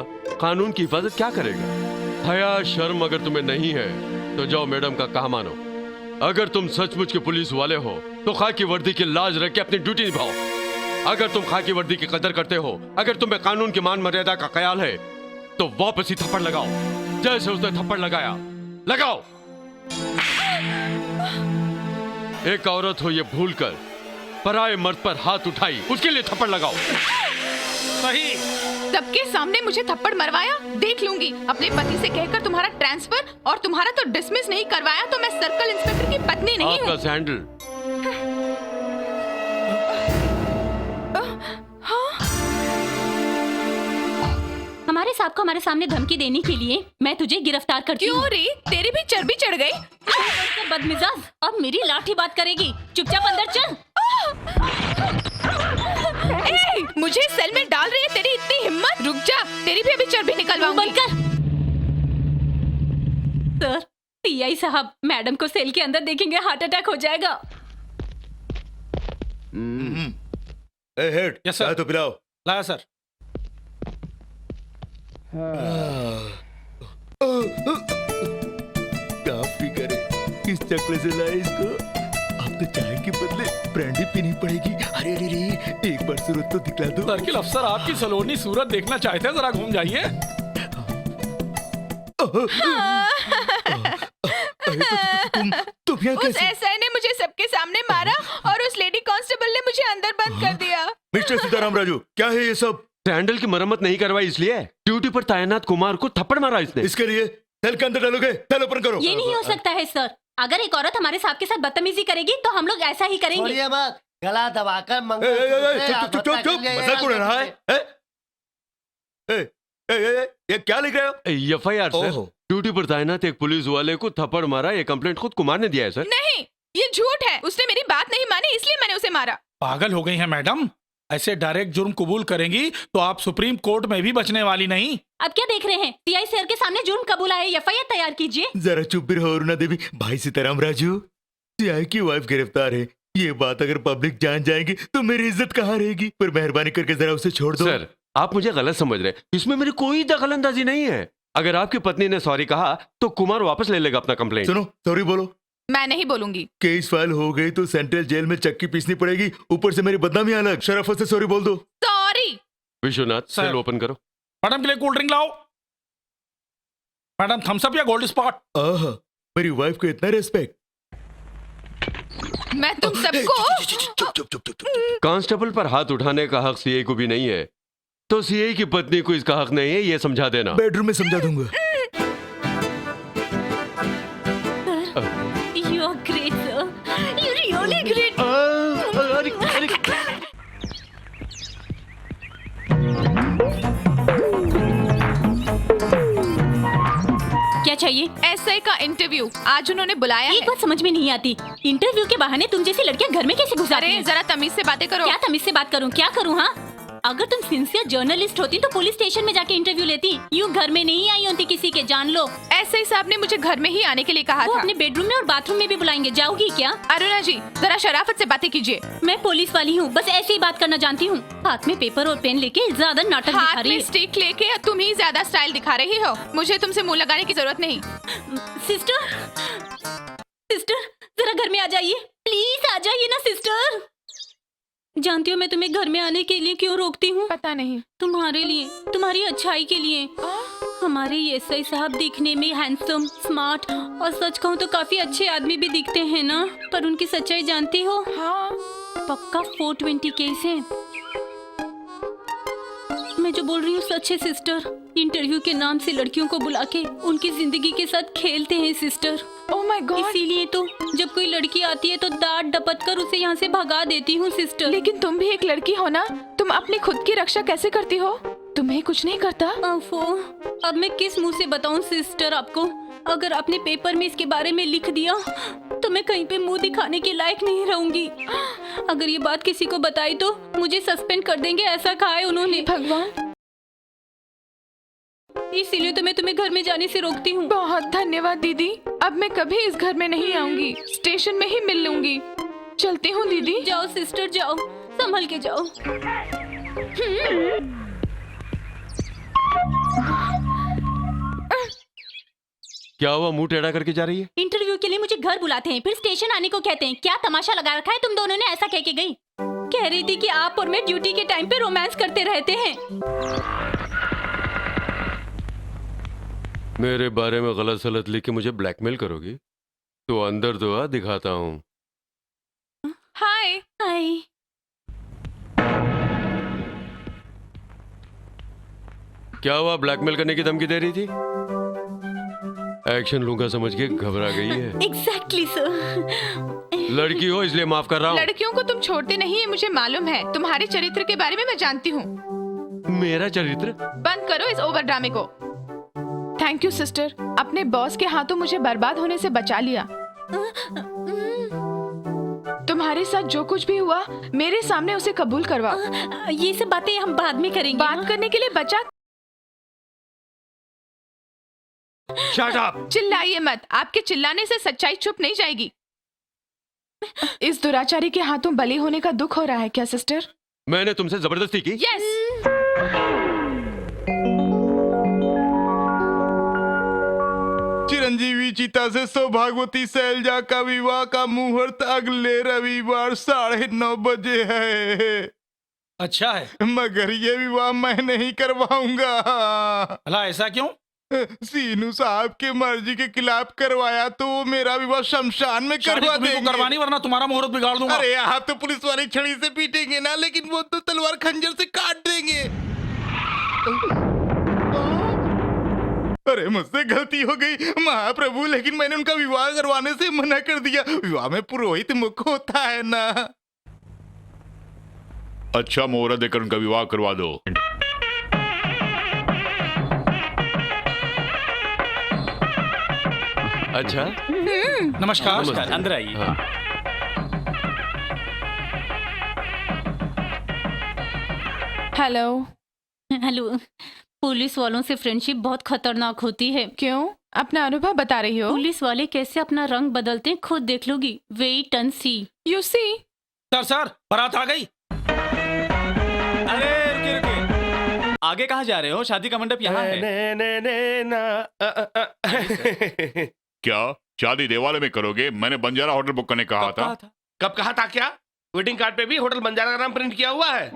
कानून की हिफाजत क्या करेगा? हया शर्म अगर तुम्हें नहीं है तो जाओ मैडम का कहा मानो। अगर तुम सचमुच के पुलिस वाले हो तो खाकी वर्दी की लाज रख के अपनी ड्यूटी निभाओ। अगर तुम खाकी वर्दी की कदर करते हो, अगर तुम्हें कानून की मान मर्यादा का ख्याल है तो वापस ही थप्पड़ लगाओ जैसे उसने थप्पड़ लगाया। लगाओ। एक औरत हो ये भूलकर पराये मर्द पर हाथ उठाई, उसके लिए थप्पड़ लगाओ। सही। सबके सामने मुझे थप्पड़ मरवाया, देख लूंगी। अपने पति से कहकर तुम्हारा ट्रांसफर और तुम्हारा तो डिसमिस नहीं करवाया तो मैं सर्कल इंस्पेक्टर की पत्नी नहीं हूँ। आपका सैंडल। हमारे साहब को हमारे सामने धमकी देने के लिए मैं तुझे गिरफ्तार करती हूँ। क्यों रे, तेरी भी चर्बी चढ़ गई? बदमिजाज, अब मेरी लाठी बात करेगी। चुपचाप अंदर चल। ए, मुझे सेल में डाल रही है, तेरी इतनी हिम्मत? रुक जा, तेरी भी अभी चर्बी निकलवाऊंगी। बंद कर। सर, पीआई साहब, मैडम को सेल के अंदर देखेंगे हार्ट अटैक हो जाएगा। Head, yes sir. तो पिलाओ। लाया सर। क्या फिकर है, किस चक्कर से लाए इसको? अब तो चाय के बदले ब्रांडी पीनी पड़ेगी। अरे अरे अरे, एक बार सूरत तो दिखला दो। सर्किल अफसर, आपकी सलोनी सूरत देखना चाहते हैं, जरा घूम जाइए। तुम यहाँ उस कैसे? एसआई ने मुझे सबके सामने मारा और उस लेडी कांस्टेबल ने मुझे अंदर बंद कर दिया। मिस्टर सीताराम राजू, क्या है ये सब? सैंडल की मरम्मत नहीं करवाई इसलिए ड्यूटी पर तैनात कुमार को थप्पड़ मारा इसने। इसके लिए सेल के अंदर डालोगे? सेल ओपन करो। ये नहीं हो सकता है सर। अगर एक औरत हमारे साहब के साथ बदतमीजी करेगी तो हम लोग ऐसा ही करेंगे। मत, गला दबाकर चुप मजाक उड़ा रहा है? ये क्या लिख रहे हो? एफआईआर सर, ड्यूटी पर तैनात एक पुलिस वाले को थप्पड़ मारा, ये कंप्लेंट खुद कुमार ने दिया है सर। नहीं, ये झूठ है। उसने मेरी बात नहीं मानी इसलिए मैंने उसे मारा। पागल हो गई हैं मैडम? ऐसे डायरेक्ट जुर्म कबूल करेंगी तो आप सुप्रीम कोर्ट में भी बचने वाली नहीं। अब क्या देख रहे हैं? सीआई सर के सामने जुर्म कबूला है, एफआईआर तैयार कीजिए। जरा चुप भी रहो अरुणा देवी। भाई सीताराम राजू, सीआई की वाइफ गिरफ्तार है, ये बात अगर पब्लिक जान जाएगी तो मेरी इज्जत कहाँ रहेगी? पर मेहरबानी करके जरा उसे छोड़ दो। सर, आप मुझे गलत समझ रहे, इसमें मेरी कोई दखलंदाजी नहीं है। अगर आपकी पत्नी ने सॉरी कहा तो कुमार वापस ले लेगा अपना कंप्लेंट। सुनो, सॉरी बोलो। मैं नहीं बोलूंगी। केस फाइल हो गई तो सेंट्रल जेल में चक्की पीसनी पड़ेगी, ऊपर से मेरी बदनामी अलग। शराफत से सॉरी बोल दो। Sorry. Vishwanath, sir. Cell open करो। मैडम के लिए कोल्ड ड्रिंक लाओ। मैडम, थम्स अप या गोल्ड स्पॉट? आहा, मेरी वाइफ को इतना रेस्पेक्ट। मैं तुम सबको। चुप। कांस्टेबल पर हाथ उठाने का हक सीआई को भी नहीं है, तो सीआई की पत्नी को इसका हक नहीं है, ये समझा देना। बेडरूम में समझा दूंगा। You are great, sir. You really great. क्या चाहिए? एसआई का इंटरव्यू आज उन्होंने बुलाया एक है। बात समझ में नहीं आती, इंटरव्यू के बहाने तुम जैसी लड़कियां घर में कैसे घुस आती अरे हैं? जरा तमीज से बातें करो। क्या तमीज से बात करूं? क्या करूं? हाँ, अगर तुम सिंसियर जर्नलिस्ट होती तो पुलिस स्टेशन में जाके इंटरव्यू लेती, यूं घर में नहीं आई होती किसी के। जान लो, एसआई साहब ने मुझे घर में ही आने के लिए कहा वो था। अपने बेडरूम में और बाथरूम में भी बुलाएंगे। जाओगी क्या? अरुणा जी, जरा शराफत से बातें कीजिए। मैं पुलिस वाली हूँ, बस ऐसे ही बात करना जानती हूँ। हाथ में पेपर और पेन लेके ज्यादा नाटक दिखा हाथ रही में है। स्टिक लेके तुम ही ज्यादा स्टाइल दिखा रही हो। मुझे तुमसे मुंह लगाने की जरूरत नहीं। सिस्टर, सिस्टर, जरा घर में आ जाइए, प्लीज आ जाइए ना सिस्टर। जानती हो मैं तुम्हें घर में आने के लिए क्यों रोकती हूँ? पता नहीं। तुम्हारे लिए, तुम्हारी अच्छाई के लिए। हमारे एसआई साहब दिखने में हैंडसम, स्मार्ट और सच कहूँ तो काफी अच्छे आदमी भी दिखते हैं ना, पर उनकी सच्चाई जानती हो? हाँ। पक्का 420 केस है। मैं जो बोल रही हूँ सच है सिस्टर। इंटरव्यू के नाम से लड़कियों को बुला के उनकी जिंदगी के साथ खेलते हैं सिस्टर। Oh my God. इसीलिए तो जब कोई लड़की आती है तो डांट डपट कर उसे यहाँ से भगा देती हूँ सिस्टर। लेकिन तुम भी एक लड़की हो ना, तुम अपनी खुद की रक्षा कैसे करती हो? तुम्हें कुछ नहीं करता? अब मैं किस मुंह से बताऊं सिस्टर आपको? अगर अपने पेपर में इसके बारे में लिख दिया तो मैं कहीं पे मुंह दिखाने के लायक नहीं रहूंगी। अगर ये बात किसी को बताई तो मुझे सस्पेंड कर देंगे, ऐसा कहा है उन्होंने। भगवान, इसीलिए तो मैं तुम्हें घर में जाने से रोकती हूँ। बहुत धन्यवाद दीदी। अब मैं कभी इस घर में नहीं आऊंगी, स्टेशन में ही मिल लूंगी। चलती हूँ दीदी। जाओ सिस्टर, जाओ, संभल के जाओ। क्या हुआ, मुंह टेढ़ा करके जा रही है? इंटरव्यू के लिए मुझे घर बुलाते हैं, फिर स्टेशन आने को कहते हैं। क्या तमाशा लगा रखा है तुम दोनों ने? ऐसा कह के गई। कह रही थी कि आप और मैं ड्यूटी के टाइम पे रोमांस करते रहते हैं। मेरे बारे में गलत सलत लिख के मुझे ब्लैकमेल करोगी? तो अंदर दो आ, दिखाता हूँ। हाय हाय। क्या हुआ, ब्लैकमेल करने की धमकी दे रही थी? एक्शन लूंगा समझ के घबरा गई है। Exactly sir. लड़की हो इसलिए माफ कर रहा हूँ। लड़कियों को तुम छोड़ते नहीं है, मुझे मालूम है। तुम्हारे चरित्र के बारे में मैं जानती हूँ। मेरा चरित्र? बंद करो इस ओवर ड्रामे को। थैंक यू सिस्टर, अपने बॉस के हाथों मुझे बर्बाद होने से बचा लिया। तुम्हारे साथ जो कुछ भी हुआ मेरे सामने उसे कबूल करवाओ। ये सब बातें हम बाद में करेंगे। बात करने के लिए बचा। Shut up! चिल्लाइए मत, आपके चिल्लाने से सच्चाई छुप नहीं जाएगी। इस दुराचारी के हाथों बली होने का दुख हो रहा है क्या सिस्टर? मैंने तुमसे जबरदस्ती की? यस। चिरंजीवी चीता से सौभाग्यवती शैलजा का विवाह का मुहूर्त अगले रविवार 9:30 बजे है। अच्छा है, मगर ये विवाह मैं नहीं करवाऊंगा। भला ऐसा क्यों? सीनू साहब के मर्जी के खिलाफ करवाया तो वो मेरा विवाह शमशान में शादी करवा तुम्हीं को देंगे। करवानी, वरना तुम्हारा मुहूर्त बिगाड़ दूंगा। अरे आप तो पुलिस वाली छड़ी से पीटेंगे ना, लेकिन वो तो तलवार खंजर से काट देंगे। अरे मुझसे गलती हो गई महाप्रभु, लेकिन मैंने उनका विवाह करवाने से मना कर दिया। विवाह में पुरोहित मुख होता है ना। अच्छा मुहूर्त देकर उनका विवाह करवा दो। अच्छा, नमस्कार। नमस्कार, अंदर आइए। हेलो। हेलो। पुलिस वालों से फ्रेंडशिप बहुत खतरनाक होती है। क्यों? अपना अनुभव बता रही हो? पुलिस वाले कैसे अपना रंग बदलते हैं खुद देख लोगी। Wait and see. You see. Sir बारात आ गई। अरे रुकिए रुकिए, आगे कहाँ जा रहे हो? शादी का मंडप यहाँ है। क्या शादी देवालय में करोगे? मैंने बंजारा होटल बुक करने कहा था। कब कहा था? क्या वेडिंग कार्ड पे भी होटल बंजारा का नाम प्रिंट किया हुआ है?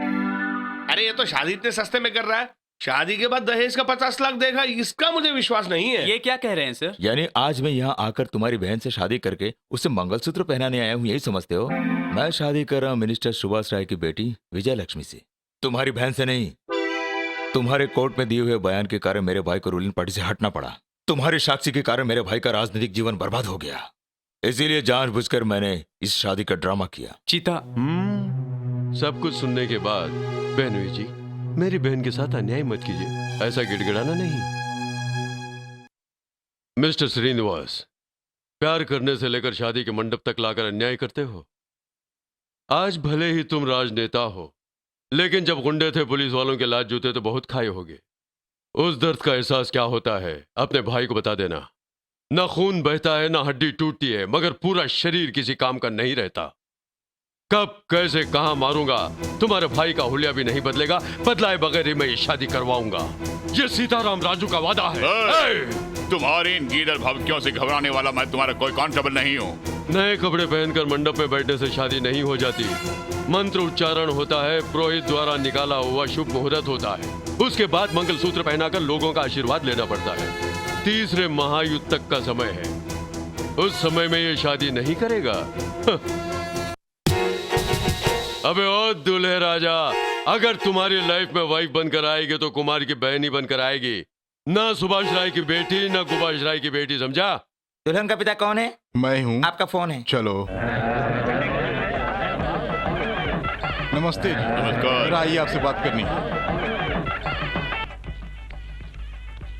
अरे ये तो शादी इतने सस्ते में कर रहा है, शादी के बाद दहेज का 50 लाख देगा, इसका मुझे विश्वास नहीं है। ये क्या कह रहे हैं सर? यानी आज मैं यहाँ आकर तुम्हारी बहन से शादी करके उसे मंगलसूत्र पहनाने आया हूँ, यही समझते हो? मैं शादी कर रहा हूँ मिनिस्टर सुभाष राय की बेटी विजय लक्ष्मी से, तुम्हारी बहन से नहीं। तुम्हारे कोर्ट में दिए हुए बयान के कारण मेरे भाई को रूलिंग पार्टी से हटना पड़ा। तुम्हारी साक्षी के कारण मेरे भाई का राजनीतिक जीवन बर्बाद हो गया, इसीलिए जानबूझकर मैंने इस शादी का ड्रामा किया। चीता, सब कुछ सुनने के बाद बहनोई जी, मेरी बहन के साथ अन्याय मत कीजिए, ऐसा गिड़गिड़ाना नहीं। मिस्टर श्रीनिवास, प्यार करने से लेकर शादी के मंडप तक लाकर अन्याय करते हो। आज भले ही तुम राजनेता हो, लेकिन जब गुंडे थे पुलिस वालों के लात जूते तो बहुत खाए होगे। उस दर्द का एहसास क्या होता है अपने भाई को बता देना। ना खून बहता है ना हड्डी टूटती है, मगर पूरा शरीर किसी काम का नहीं रहता। कब कैसे कहां मारूंगा तुम्हारे भाई का हुलिया भी नहीं बदलेगा, बदलाए बगैर ही मैं ये शादी करवाऊंगा। ये सीताराम राजू का वादा है। तुम्हारी इन गीदड़ भभकियों से घबराने वाला मैं तुम्हारा कोई कांस्टेबल नहीं हूँ। नए कपड़े पहनकर मंडप में बैठने से शादी नहीं हो जाती। मंत्र उच्चारण होता है, पुरोहित द्वारा निकाला हुआ शुभ मुहूर्त होता है, उसके बाद मंगलसूत्र पहनाकर लोगों का आशीर्वाद लेना पड़ता है। तीसरे महायुद्ध तक का समय है, उस समय में ये शादी नहीं करेगा। अबे ओ दूल्हे राजा, अगर तुम्हारी लाइफ में वाइफ बनकर आएगी तो कुमार की बहन ही बनकर आएगी, ना सुभाष राय की बेटी ना गुभाष राय की बेटी, समझा? दुल्हन का पिता कौन है? मैं हूँ। आपका फोन है। चलो। नमस्ते जी। नमस्कार। आइए, आपसे बात करनी है।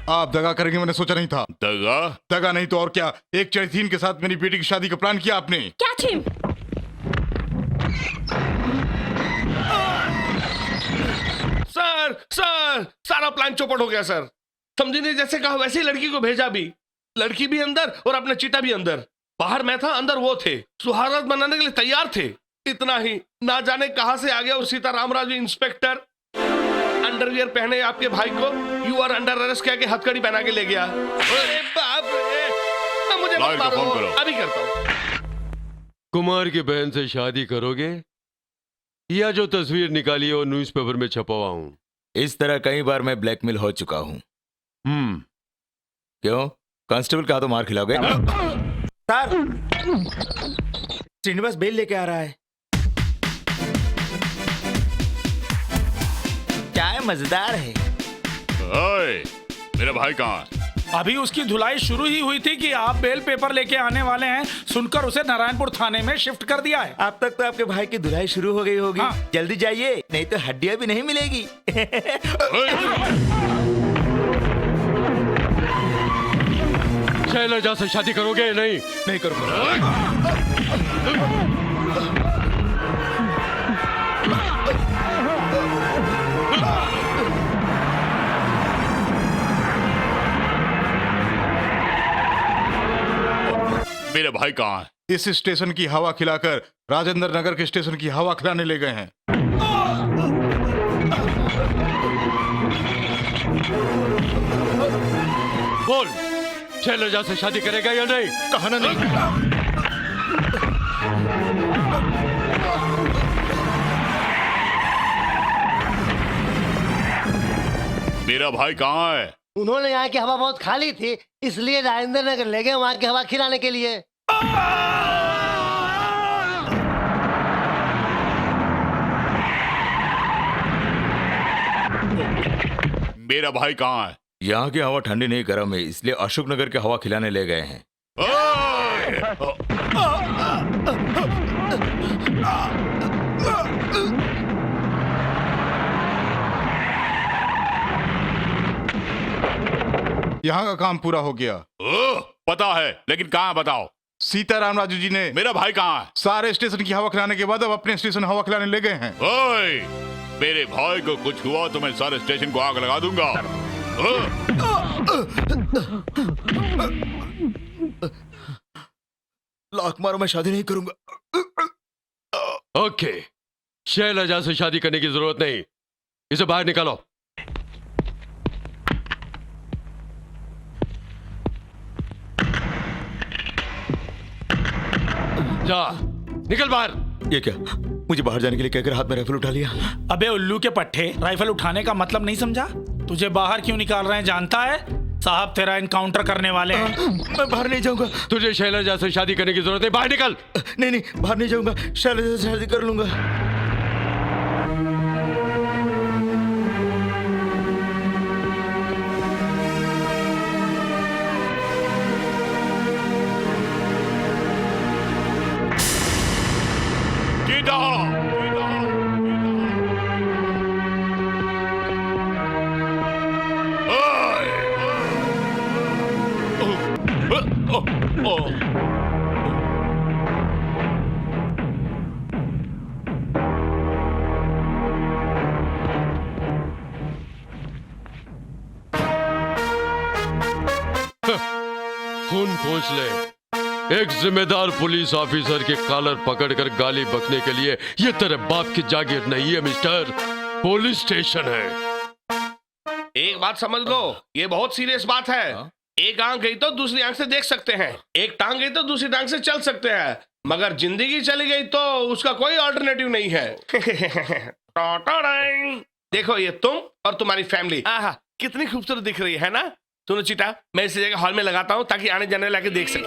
आप दगा करेंगे मैंने सोचा नहीं था। दगा? दगा नहीं तो और क्या, एक चैतीन के साथ मेरी बेटी की शादी का प्लान किया आपने। क्या छिम? सर सारा प्लान चौपट हो गया सर। समझी ने जैसे कहा वैसे ही लड़की को भेजा भी, लड़की भी अंदर और अपना चीता भी अंदर। बाहर मैं था, अंदर वो थे, सुहागरात मनाने के लिए तैयार थे। इतना ही, ना जाने कहां से आ गया और सीताराम राजू इंस्पेक्टर अंडरवियर पहने आपके भाई को यू आर अंडर अरेस्ट कह के हथकड़ी पहना के ले गया। अरे बाप रे! लॉयर को फोन करो। अभी करता हूँ। कुमार की बहन से शादी करोगे या जो तस्वीर निकाली है वो न्यूज़पेपर में छपवा हूं? इस तरह कई बार मैं ब्लैकमेल हो चुका हूँ। क्यों कांस्टेबल का तो मार खिलाओगे? सर श्रीनिवास बेल लेके आ रहा है। चाय मजेदार है। ओए, मेरा भाई कहाँ है? अभी उसकी धुलाई शुरू ही हुई थी कि आप बेल पेपर लेके आने वाले हैं, सुनकर उसे नारायणपुर थाने में शिफ्ट कर दिया है। अब तक तो आपके भाई की धुलाई शुरू हो गई होगी। हाँ। जल्दी जाइए नहीं तो हड्डियां भी नहीं मिलेगी। शैलजा से शादी करोगे? नहीं नहीं करूंगा। मेरे भाई कहाँ है? इस स्टेशन की हवा खिलाकर राजेंद्र नगर के स्टेशन की हवा खिलाने ले गए हैं। बोल, शैलजा से शादी करेगा या नहीं? कहा ना नहीं। मेरा भाई कहाँ है? उन्होंने यहाँ की हवा बहुत खाली थी, इसलिए राजेंद्र नगर ले गए वहाँ की हवा खिलाने के लिए। मेरा भाई कहाँ है? यहाँ की हवा ठंडी नहीं गर्म है, इसलिए अशोक नगर की हवा खिलाने ले गए हैं। यहाँ का काम पूरा हो गया। पता है, लेकिन कहाँ बताओ? सीताराम राजू जी ने मेरा भाई कहाँ है? सारे स्टेशन की हवा खिलाने के बाद अब अपने स्टेशन हवा खिलाने ले गए हैं। ओए, मेरे भाई को कुछ हुआ तो मैं सारे स्टेशन को आग लगा दूंगा। लाख मारो, मैं शादी नहीं करूंगा। ओके, शैलजा से शादी करने की जरूरत नहीं, इसे बाहर निकालो। जा, निकल बाहर। ये क्या, मुझे बाहर जाने के लिए कहकर हाथ में राइफल उठा लिया? अबे उल्लू के पट्टे, राइफल उठाने का मतलब नहीं समझा? तुझे बाहर क्यों निकाल रहे हैं जानता है? साहब तेरा इनकाउंटर करने वाले हैं। मैं बाहर नहीं जाऊंगा। तुझे शैलजा से शादी करने की जरूरत है, बाहर निकल। नहीं नहीं, बाहर नहीं जाऊंगा, शैलजा से शादी कर लूंगा। खून पहुंच ले। एक जिम्मेदार पुलिस ऑफिसर के कॉलर पकड़कर गाली बकने के लिए ये तेरे बाप की जागीर नहीं है मिस्टर, पुलिस स्टेशन है। एक बात समझ लो, ये बहुत सीरियस बात है। एक आंख गई तो दूसरी आंख से देख सकते हैं, एक टांग गई तो दूसरी टांग से चल सकते हैं, मगर जिंदगी चली गई तो उसका कोई ऑल्टरनेटिव नहीं है। देखो, ये तुम और तुम्हारी फैमिली, आहा कितनी खूबसूरत दिख रही है ना। सुनो चीटा, मैं इसी जगह हॉल में लगाता हूँ ताकि आने जाने लाके देख सके।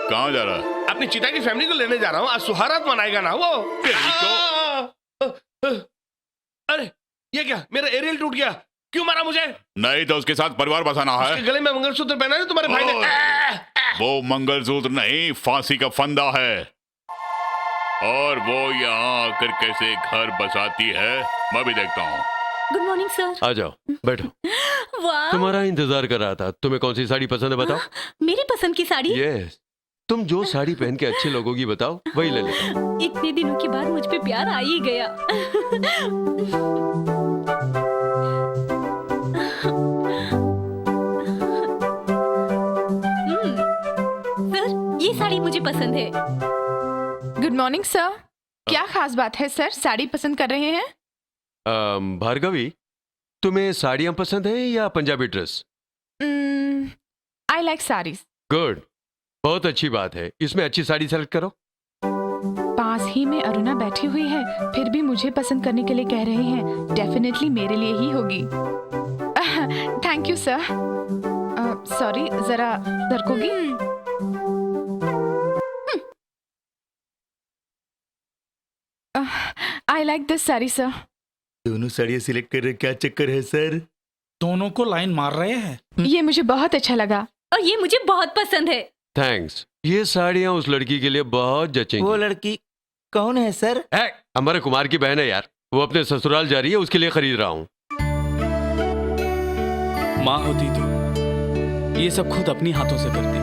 कहाँ जा रहा है? अपनी चीटा की फैमिली को लेने जा रहा हूँ, आज सुहारात मनाएगा ना वो। अरे ये क्या, मेरा एरियल टूट गया, क्यों मारा मुझे? नहीं तो उसके साथ परिवार बसाना है। उसके गले में मंगलसूत्र पहना है तुम्हारे भाई ने। वो मंगलसूत्र नहीं, फांसी का फंदा है। और वो यहाँ आकर कैसे घर बसाती है, मैं भी देखता हूँ। Good morning sir. आ जाओ, बैठो। वाह, तुम्हारा इंतजार कर रहा था। तुम्हें कौन सी साड़ी पसंद है बताओ? मेरी पसंद की साड़ी? यस, तुम जो साड़ी पहन के अच्छे लोगोगी बताओ, वही ले लेता हूँ। इतने दिनों के बाद मुझ पे प्यार आ ही गया। सर, ये साड़ी मुझे पसंद है। Good morning sir. क्या खास बात है सर, साड़ी पसंद कर रहे हैं? भार्गवी, तुम्हें साड़ियाँ पसंद है या Punjabi dress? I like saris. Good, बहुत अच्छी बात है, इसमें अच्छी साड़ी सेलेक्ट करो। पास ही में अरुणा बैठी हुई है, फिर भी मुझे पसंद करने के लिए कह रहे हैं। डेफिनेटली मेरे लिए ही होगी। Thank you sir. सॉरी, जरा सरकोगी? I like this sari sir. दोनों साड़ियाँ सिलेक्ट कर रहे, क्या चक्कर है सर? दोनों को लाइन मार रहे हैं। ये मुझे बहुत अच्छा लगा और ये मुझे बहुत पसंद है। थैंक्स। ये साड़ियाँ उस लड़की के लिए बहुत जचेंगी। वो लड़की कौन है सर? हमारे कुमार की बहन है यार, वो अपने ससुराल जा रही है, उसके लिए खरीद रहा हूँ। माँ होती तो ये सब खुद अपनी हाथों से करती।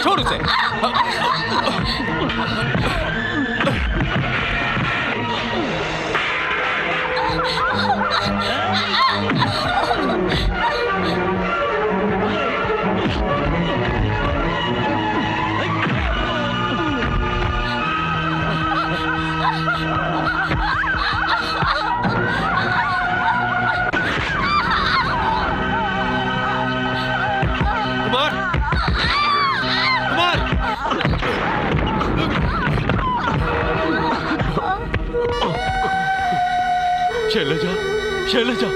छोड़ उसे। शैलजा, शैलजा।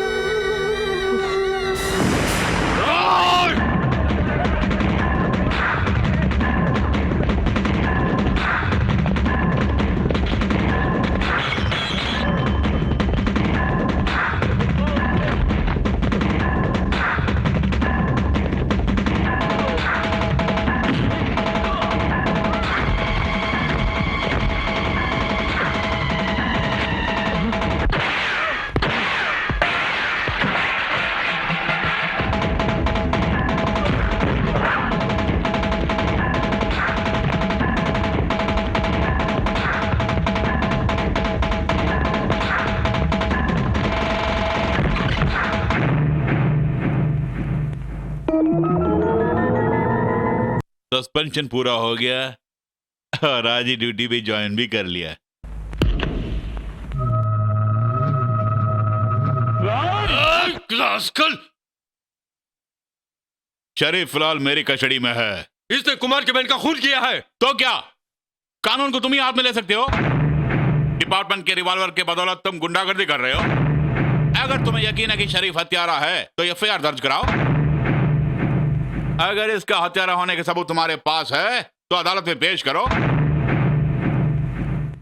सस्पेंशन पूरा हो गया और आज ही ड्यूटी पे ज्वाइन भी कर लिया। शरीफ फिलहाल मेरी कस्टडी में है। इसने कुमार के बहन का खून किया है। तो क्या कानून को तुम ही हाथ में ले सकते हो? डिपार्टमेंट के रिवॉल्वर के बदौलत तुम गुंडागर्दी कर रहे हो। अगर तुम्हें यकीन है कि शरीफ हत्यारा है तो एफआईआर दर्ज कराओ। अगर इसका हत्यारा होने के सबूत तुम्हारे पास है तो अदालत में पेश करो।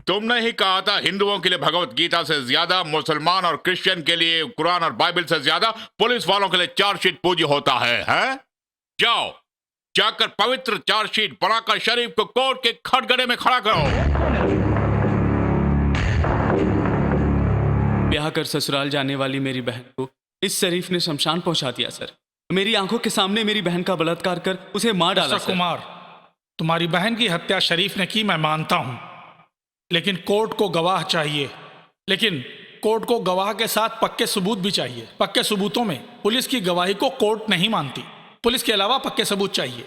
तुमने ही कहा था हिंदुओं के लिए भगवत गीता से ज्यादा, मुसलमान और क्रिश्चियन के लिए कुरान और बाइबल से ज्यादा पुलिस वालों के लिए चार्जशीट पूज्य होता है, हैं? जाओ जाकर पवित्र चार्जशीट बनाकर शरीफ को कोर्ट के खटगड़े में खड़ा करो। ब्याह कर ससुराल जाने वाली मेरी बहन को इस शरीफ ने शमशान पहुंचा दिया सर। मेरी आंखों के सामने मेरी बहन का बलात्कार कर उसे मार डाला। कुमार, तुम्हारी बहन की हत्या शरीफ ने की, मैं मानता हूं, लेकिन कोर्ट को गवाह चाहिए। लेकिन कोर्ट को गवाह के साथ पक्के सबूत भी चाहिए। पक्के सबूतों में पुलिस की गवाही को कोर्ट नहीं मानती। पुलिस के अलावा पक्के सबूत चाहिए।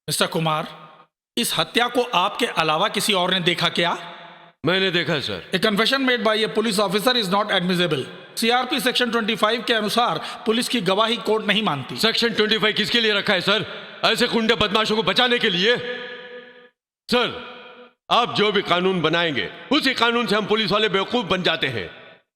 मिस्टर कुमार, इस हत्या को आपके अलावा किसी और ने देखा क्या? मैंने देखा sir. A confession made by a police officer is not admissible. CRP section 25 के अनुसार पुलिस की गवाही कोर्ट नहीं मानती। सेक्शन 25 किसके लिए रखा है सर? ऐसे गुंडे बदमाशों को बचाने के लिए। सर, आप जो भी कानून बनाएंगे उसी कानून से हम पुलिस वाले बेवकूफ बन जाते हैं।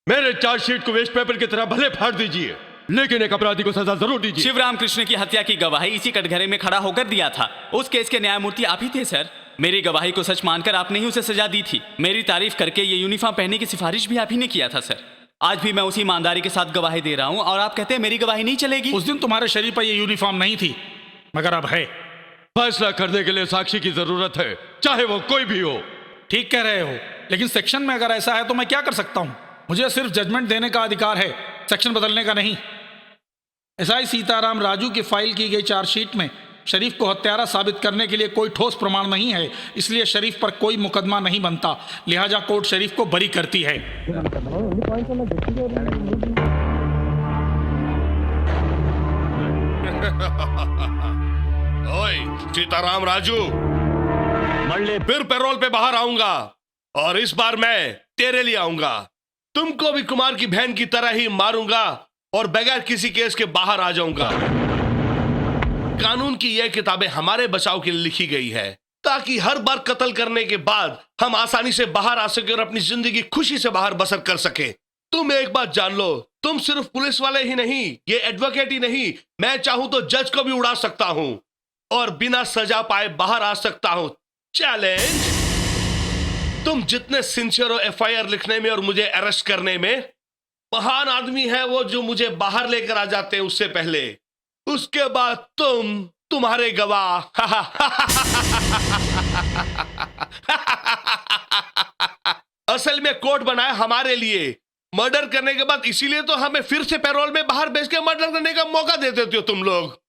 मेरे चार्जशीट को वेस्ट पेपर की तरह भले फाड़ दीजिए, लेकिन एक अपराधी को सजा जरूर दीजिए। शिवराम कृष्ण की हत्या की गवाही इसी कटघरे में खड़ा होकर दिया था। उस केस के न्यायमूर्ति आप ही थे सर। मेरी गवाही को सच मानकर आपने ही उसे सजा दी थी। मेरी तारीफ करके ये यूनिफॉर्म पहनने की सिफारिश भी आप ही ने किया था सर। आज भी मैं उसी ईमानदारी के साथ गवाही दे रहा हूँ और आप कहते हैं मेरी गवाही नहीं चलेगी। उस दिन तुम्हारे शरीर पर ये यूनिफॉर्म नहीं थी, मगर अब है। फैसला करने के लिए साक्षी की जरूरत है, चाहे वो कोई भी हो। ठीक कह रहे हो, लेकिन सेक्शन में अगर ऐसा है तो मैं क्या कर सकता हूँ? मुझे सिर्फ जजमेंट देने का अधिकार है, सेक्शन बदलने का नहीं। एसआई सीताराम राजू की फाइल की गई चार्जशीट में शरीफ को हत्यारा साबित करने के लिए कोई ठोस प्रमाण नहीं है, इसलिए शरीफ पर कोई मुकदमा नहीं बनता। लिहाजा कोर्ट शरीफ को बरी करती है। ओए सीताराम राजू, फिर पैरोल पे बाहर आऊंगा और इस बार मैं तेरे लिए आऊंगा। तुमको भी कुमार की बहन की तरह ही मारूंगा और बगैर किसी केस के बाहर आ जाऊंगा। कानून की यह किताबें हमारे बचाव के लिए लिखी गई है ताकि हर बार कत्ल करने के बाद हम आसानी से बाहर आ सके और अपनी जिंदगी खुशी से बाहर बसर कर सके। तुम एक बात जान लो, तुम सिर्फ पुलिस वाले ही नहीं, ये एडवोकेट ही नहीं, मैं चाहूं तो जज को भी उड़ा सकता हूं और बिना सजा पाए बाहर आ सकता हूं। चैलेंज। तुम जितने सिंसियर हो एफआईआर लिखने में और मुझे अरेस्ट करने में, महान आदमी है वो जो मुझे बाहर लेकर आ जाते हैं उससे पहले। उसके बाद तुम्हारे गवाह। असल में कोर्ट बनाया हमारे लिए, मर्डर करने के बाद, इसीलिए तो हमें फिर से पैरोल में बाहर भेज के मर्डर करने का मौका दे देते हो तुम लोग।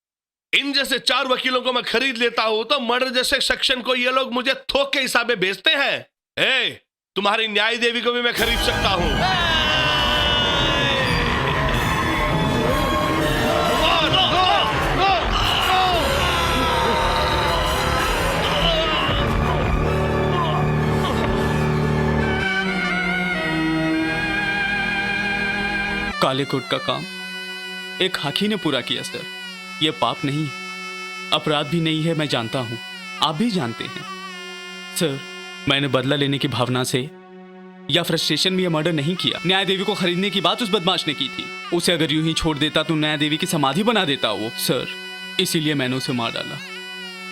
इन जैसे 4 वकीलों को मैं खरीद लेता हूं तो मर्डर जैसे सेक्शन को ये लोग मुझे थोक के हिसाब में बेचते हैं। तुम्हारी न्याय देवी को भी मैं खरीद सकता हूं। काले कोट का काम एक हाकी ने पूरा किया सर। यह पाप नहीं, अपराध भी नहीं है, मैं जानता हूं, आप भी जानते हैं सर। मैंने बदला लेने की भावना से या फ्रस्ट्रेशन में यह मर्डर नहीं किया। न्याय देवी को खरीदने की बात उस बदमाश ने की थी। उसे अगर यूं ही छोड़ देता तो न्याय देवी की समाधि बना देता वो सर, इसीलिए मैंने उसे मार डाला।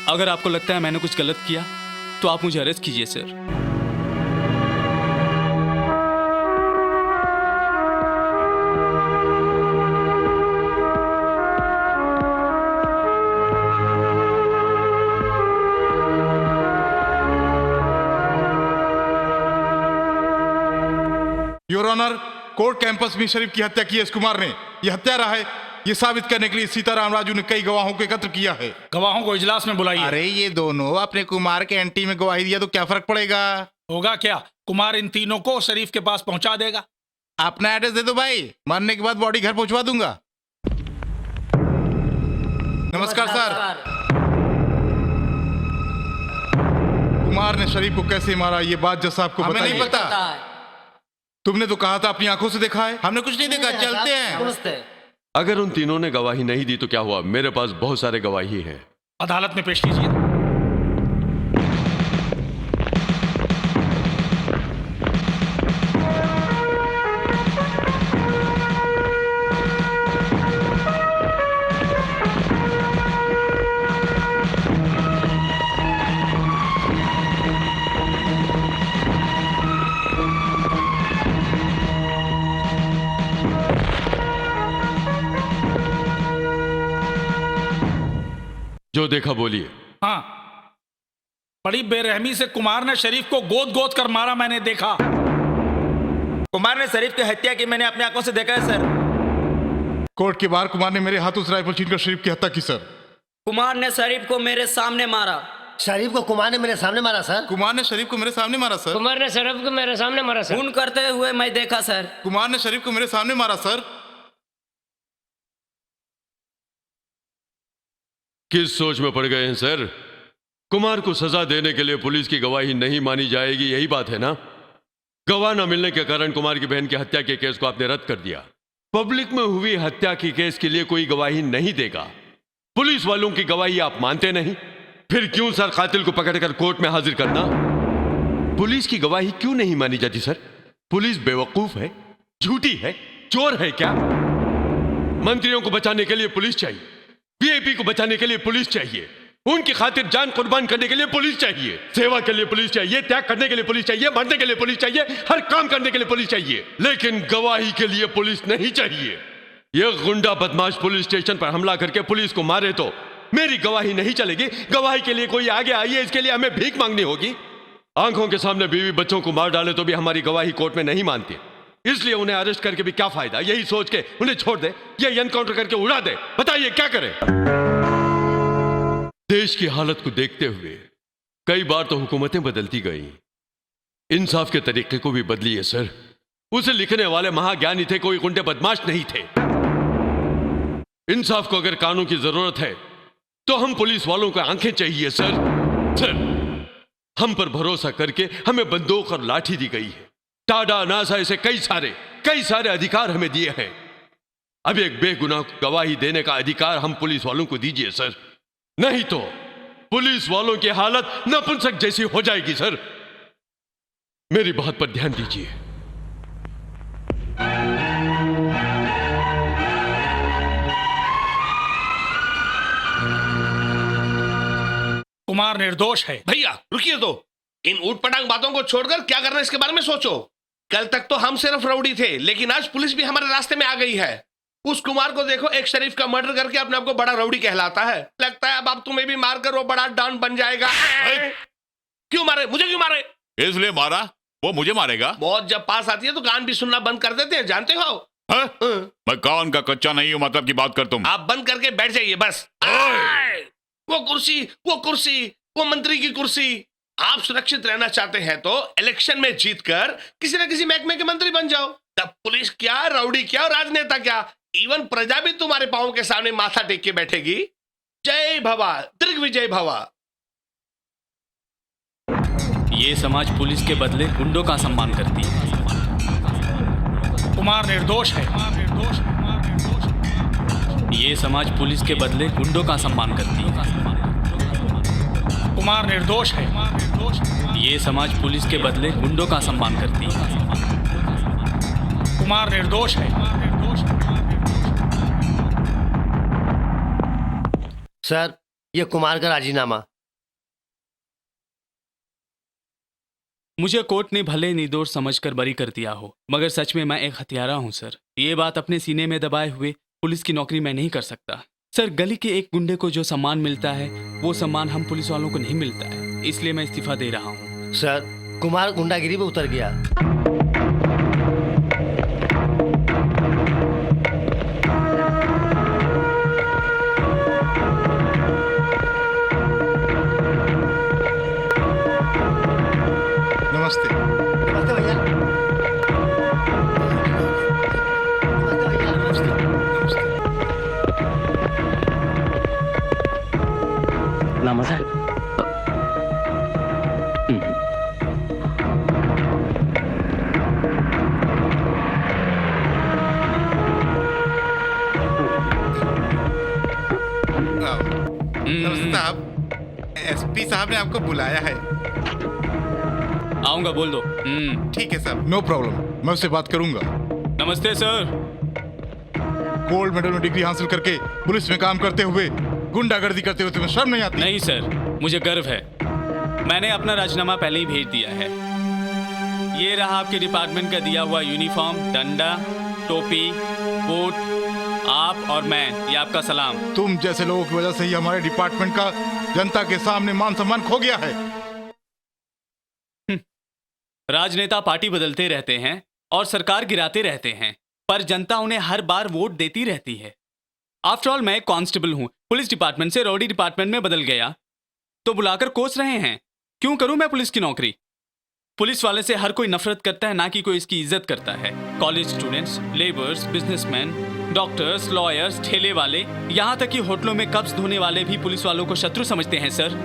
अगर आपको लगता है मैंने कुछ गलत किया तो आप मुझे अरेस्ट कीजिए sir. Your honour, court campus में शरीफ की हत्या की है इस कुमार ने। यह हत्यारा है, ये साबित करने के लिए सीताराम राजू ने कई गवाहों को एकत्र किया है। गवाहों को इजलास में बुलाइए। अरे ये दोनों अपने कुमार के एंटी में गवाही दिया तो क्या फर्क पड़ेगा? होगा क्या, कुमार इन तीनों को शरीफ के पास पहुंचा देगा। अपना एड्रेस दे दो भाई, मरने के बाद बॉडी घर पहुंचवा दूंगा। नमस्कार सर। कुमार ने शरीफ को कैसे मारा ये बात जैसा आपको हमें नहीं पता। तुमने तो कहा था अपनी आंखों से देखा है। हमने कुछ नहीं देखा, चलते हैं। अगर उन तीनों ने गवाही नहीं दी तो क्या हुआ? मेरे पास बहुत सारे गवाही हैं। अदालत में पेश कीजिए। जो देखा बोलिए। हाँ, बड़ी बेरहमी से कुमार ने शरीफ को गोद गोद कर मारा, मैंने देखा। कुमार ने शरीफ की हत्या की, मैंने अपनी आंखों से देखा है सर। कोर्ट के बाहर कुमार ने मेरे हाथों से राइफल छीनकर शरीफ की हत्या की सर। कुमार ने शरीफ को मेरे सामने मारा। शरीफ को कुमार ने मेरे सामने मारा सर। कुमार ने शरीफ को मेरे सामने मारा सर। कुमार ने शरीफ को मेरे सामने मारा सर। खून करते हुए मैं देखा सर। कुमार ने शरीफ को मेरे सामने मारा सर। किस सोच में पड़ गए हैं सर? कुमार को सजा देने के लिए पुलिस की गवाही नहीं मानी जाएगी, यही बात है ना? गवाह न मिलने के कारण कुमार की बहन की हत्या के केस को आपने रद्द कर दिया। पब्लिक में हुई हत्या की केस के लिए कोई गवाही नहीं देगा। पुलिस वालों की गवाही आप मानते नहीं, फिर क्यों सर कातिल को पकड़कर कोर्ट में हाजिर करना? पुलिस की गवाही क्यों नहीं मानी जाती सर? पुलिस बेवकूफ है, झूठी है, चोर है क्या? मंत्रियों को बचाने के लिए पुलिस चाहिए, वीआईपी को बचाने के लिए पुलिस चाहिए, उनकी खातिर जान कुर्बान करने के लिए पुलिस चाहिए, सेवा के लिए पुलिस चाहिए, त्याग करने के लिए पुलिस चाहिए, मरने के लिए पुलिस चाहिए, हर काम करने के लिए पुलिस चाहिए, लेकिन गवाही के लिए पुलिस नहीं चाहिए। यह गुंडा बदमाश पुलिस स्टेशन पर हमला करके पुलिस को मारे तो मेरी गवाही नहीं चलेगी। गवाही के लिए कोई आगे आइए, इसके लिए हमें भीख मांगनी होगी। आंखों के सामने बीवी बच्चों को मार डाले तो भी हमारी गवाही कोर्ट में नहीं मानती, इसलिए उन्हें अरेस्ट करके भी क्या फायदा? यही सोच के उन्हें छोड़ दे या एनकाउंटर करके उड़ा दे, बताइए क्या करें? देश की हालत को देखते हुए कई बार तो हुकूमतें बदलती गई, इंसाफ के तरीके को भी बदलिए सर। उसे लिखने वाले महाज्ञानी थे, कोई गुंडे बदमाश नहीं थे। इंसाफ को अगर कानून की जरूरत है तो हम पुलिस वालों को आंखें चाहिए सर। सर, हम पर भरोसा करके हमें बंदूक और लाठी दी गई है। टाडा नासा ऐसे कई सारे अधिकार हमें दिए हैं। अब एक बेगुनाह को गवाही देने का अधिकार हम पुलिस वालों को दीजिए सर, नहीं तो पुलिस वालों की हालत नपुंसक जैसी हो जाएगी सर। मेरी बात पर ध्यान दीजिए। कुमार निर्दोष है। भैया रुकिए तो, इन ऊटपटांग बातों को छोड़कर क्या करना है इसके बारे में सोचो। कल तक तो हम सिर्फ रउडी थे, लेकिन आज पुलिस भी हमारे रास्ते में आ गई है। उस कुमार को देखो, एक शरीफ का मर्डर करके अपने आप को बड़ा रउडी कहलाता है। लगता है अब तुम्हें भी मारकर वो बड़ा डॉन बन जाएगा। क्यों मारे? मुझे क्यों मारे? इसलिए मारा, वो मुझे मारेगा। मौत जब पास आती है तो कान भी सुनना बंद कर देते हैं, जानते हो। मैं कान का कच्चा नहीं हूं, मतलब की बात कर तुम। आप बंद करके बैठ जाइए बस। वो कुर्सी, वो मंत्री की कुर्सी। आप सुरक्षित रहना चाहते हैं तो इलेक्शन में जीतकर किसी न किसी महकमे के मंत्री बन जाओ। तब पुलिस क्या, राउडी क्या, राजनेता क्या, इवन प्रजा भी तुम्हारे पांव के सामने माथा टेक के बैठेगी। जय भवा, दिग्विजय भवा। ये समाज पुलिस के बदले गुंडों का सम्मान करती है। कुमार निर्दोष है। ये समाज पुलिस के बदले गुंडों का सम्मान करती है। कुमार निर्दोष है। ये समाज पुलिस के बदले गुंडों का सम्मान करती है। कुमार निर्दोष है। सर, ये कुमार का राजीनामा। मुझे कोर्ट ने भले निर्दोष समझकर बरी कर दिया हो, मगर सच में मैं एक हत्यारा हूं सर। ये बात अपने सीने में दबाए हुए पुलिस की नौकरी मैं नहीं कर सकता सर। गली के एक गुंडे को जो सम्मान मिलता है वो सम्मान हम पुलिस वालों को नहीं मिलता है, इसलिए मैं इस्तीफा दे रहा हूँ। सर, कुमार गुंडागिरी पे उतर गया। नमस्ते। नमस्ते भैया। नमस्ते। नमस्ते साहब, एसपी साहब ने आपको बुलाया है। आऊंगा, बोल दो। ठीक है सर, नो प्रॉब्लम, मैं उससे बात करूंगा। नमस्ते सर। गोल्ड मेडल में डिग्री हासिल करके पुलिस में काम करते हुए गुंडागर्दी करते हुए तुम्हें शर्म नहीं आती? नहीं सर, मुझे गर्व है। मैंने अपना राजीनामा पहले ही भेज दिया है। ये रहा आपके डिपार्टमेंट का दिया हुआ यूनिफॉर्म, डंडा, टोपी, बूट, आप और मैं, ये आपका सलाम। तुम जैसे लोगों की वजह से ही हमारे डिपार्टमेंट का जनता के सामने मान सम्मान खो गया है। राजनेता पार्टी बदलते रहते हैं और सरकार गिराते रहते हैं, पर जनता उन्हें हर बार वोट देती रहती है। आफ्टर ऑल मैं एक कांस्टेबल हूं, पुलिस डिपार्टमेंट से रॉडी डिपार्टमेंट में बदल गया तो बुलाकर कोस रहे हैं। क्यों करूं मैं पुलिस की नौकरी? पुलिस वाले से हर कोई नफरत करता है, ना कि कोई इसकी इज्जत करता है। College students, labours, businessman, doctors, lawyers, ठेले वाले, यहाँ तक कि होटलों में कब्ज धोने वाले भी पुलिस वालों को शत्रु समझते हैं सर।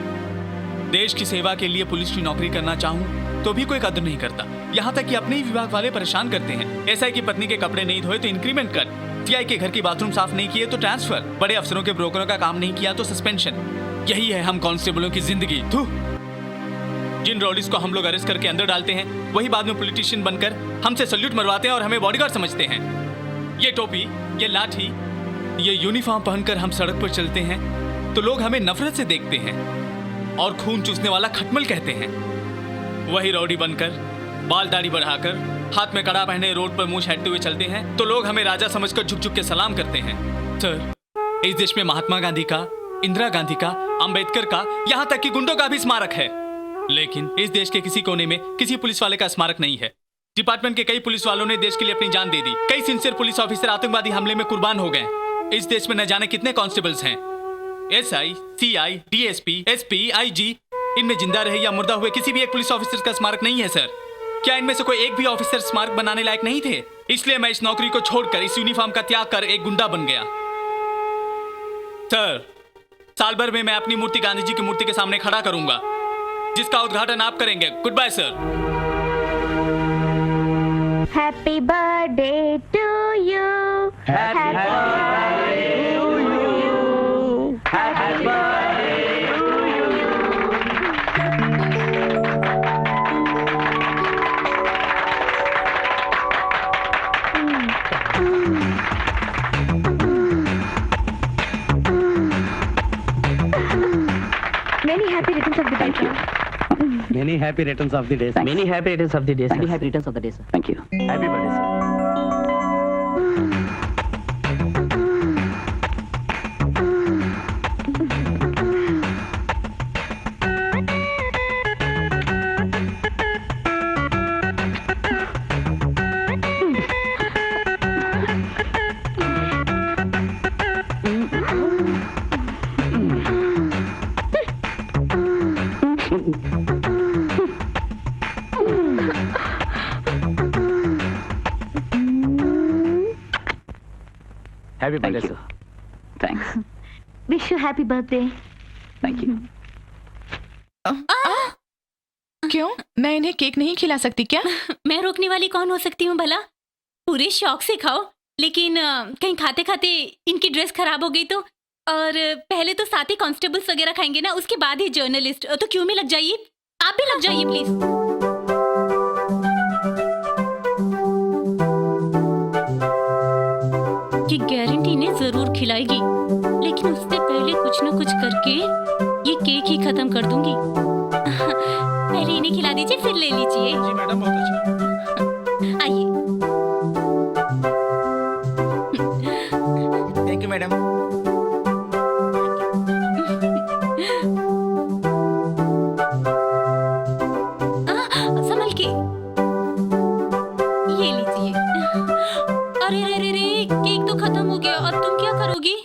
देश की सेवा के लिए पुलिस की नौकरी करना चाहूँ तो भी कोई कदर नहीं करता। यहाँ तक कि अपने ही विभाग वाले परेशान करते हैं। ऐसा है कि पत्नी के कपड़े नहीं धोए तो इंक्रीमेंट कट, टीआई के घर की बाथरूम साफ नहीं किए तो ट्रांसफर, बड़े अफसरों के ब्रोकरों का काम नहीं किया तो सस्पेंशन। यही है हम कांस्टेबलों की जिंदगी। जिन रॉडीज को हम लोग अरेस्ट करके अंदर डालते हैं, वही बाद में पॉलिटिशियन बनकर हमसे सल्यूट मरवाते हैं और हमें बॉडीगार्ड समझते हैं। ये टोपी, ये लाठी, ये यूनिफॉर्म पहनकर हम सड़क पर चलते हैं तो लोग हमें नफरत से देखते हैं और खून चूसने वाला खटमल कहते हैं। वही रॉडी बनकर, बाल दाढ़ी बढ़ाकर, हाथ में कड़ा पहने रोड पर मुंह छाटते हुए चलते हैं तो लोग हमें राजा समझकर झुक झुक के सलाम करते हैं। सर, इस देश में महात्मा गांधी का, इंदिरा गांधी का, अंबेडकर का, यहाँ तक कि गुंडों का भी स्मारक है, लेकिन इस देश के किसी कोने में किसी पुलिस वाले का स्मारक नहीं है। डिपार्टमेंट के कई पुलिस वालों ने देश के लिए अपनी जान दे दी। कई सिंसियर पुलिस ऑफिसर आतंकवादी हमले में कुर्बान हो गए। इस देश में न जाने कितने कांस्टेबल्स हैं। SI, CI, DSP, SP, IG, इनमें जिंदा रहे या मुर्दा हुए किसी भी एक पुलिस ऑफिसर का स्मारक नहीं है सर। क्या इनमें से कोई एक भी ऑफिसर स्मारक बनाने लायक नहीं थे? इसलिए मैं इस नौकरी को छोड़कर, इस यूनिफॉर्म का त्याग कर एक गुंडा बन गया। सर, साल भर में मैं अपनी मूर्ति गांधी जी की मूर्ति के सामने खड़ा करूंगा, जिसका उद्घाटन आप करेंगे। Good bye sir. Happy birthday to you, happy birthday to you, happy birthday to you. Many happy returns of the day. Thank you. Many happy returns of the day. Many happy returns of the day. Many happy returns of the day, sir. Thank you. Happy birthday, sir. Happy birthday, sir. Thanks. Wish you happy birthday. Thank you. क्यों? मैं इन्हें cake नहीं खिला सकती क्या? मैं रोकने वाली कौन हो सकती हूँ भला? पूरे शौक से खाओ, लेकिन कहीं खाते खाते इनकी ड्रेस खराब हो गई तो? और पहले तो साथ ही कांस्टेबल्स वगैरह खाएंगे ना, उसके बाद ही जर्नलिस्ट। तो क्यों में लग जाइए, आप भी लग जाइए प्लीज। कि गारंटी ने जरूर खिलाएगी, लेकिन उससे पहले कुछ न कुछ करके ये केक ही खत्म कर दूंगी। पहले इन्हें खिला दीजिए, फिर ले लीजिए। जी मैडम, बहुत अच्छा। आइए। Thank you madam. संभल के ये लीजिए। अरे रे रे रे, केक तो खत्म हो गया, अब तुम क्या करोगी?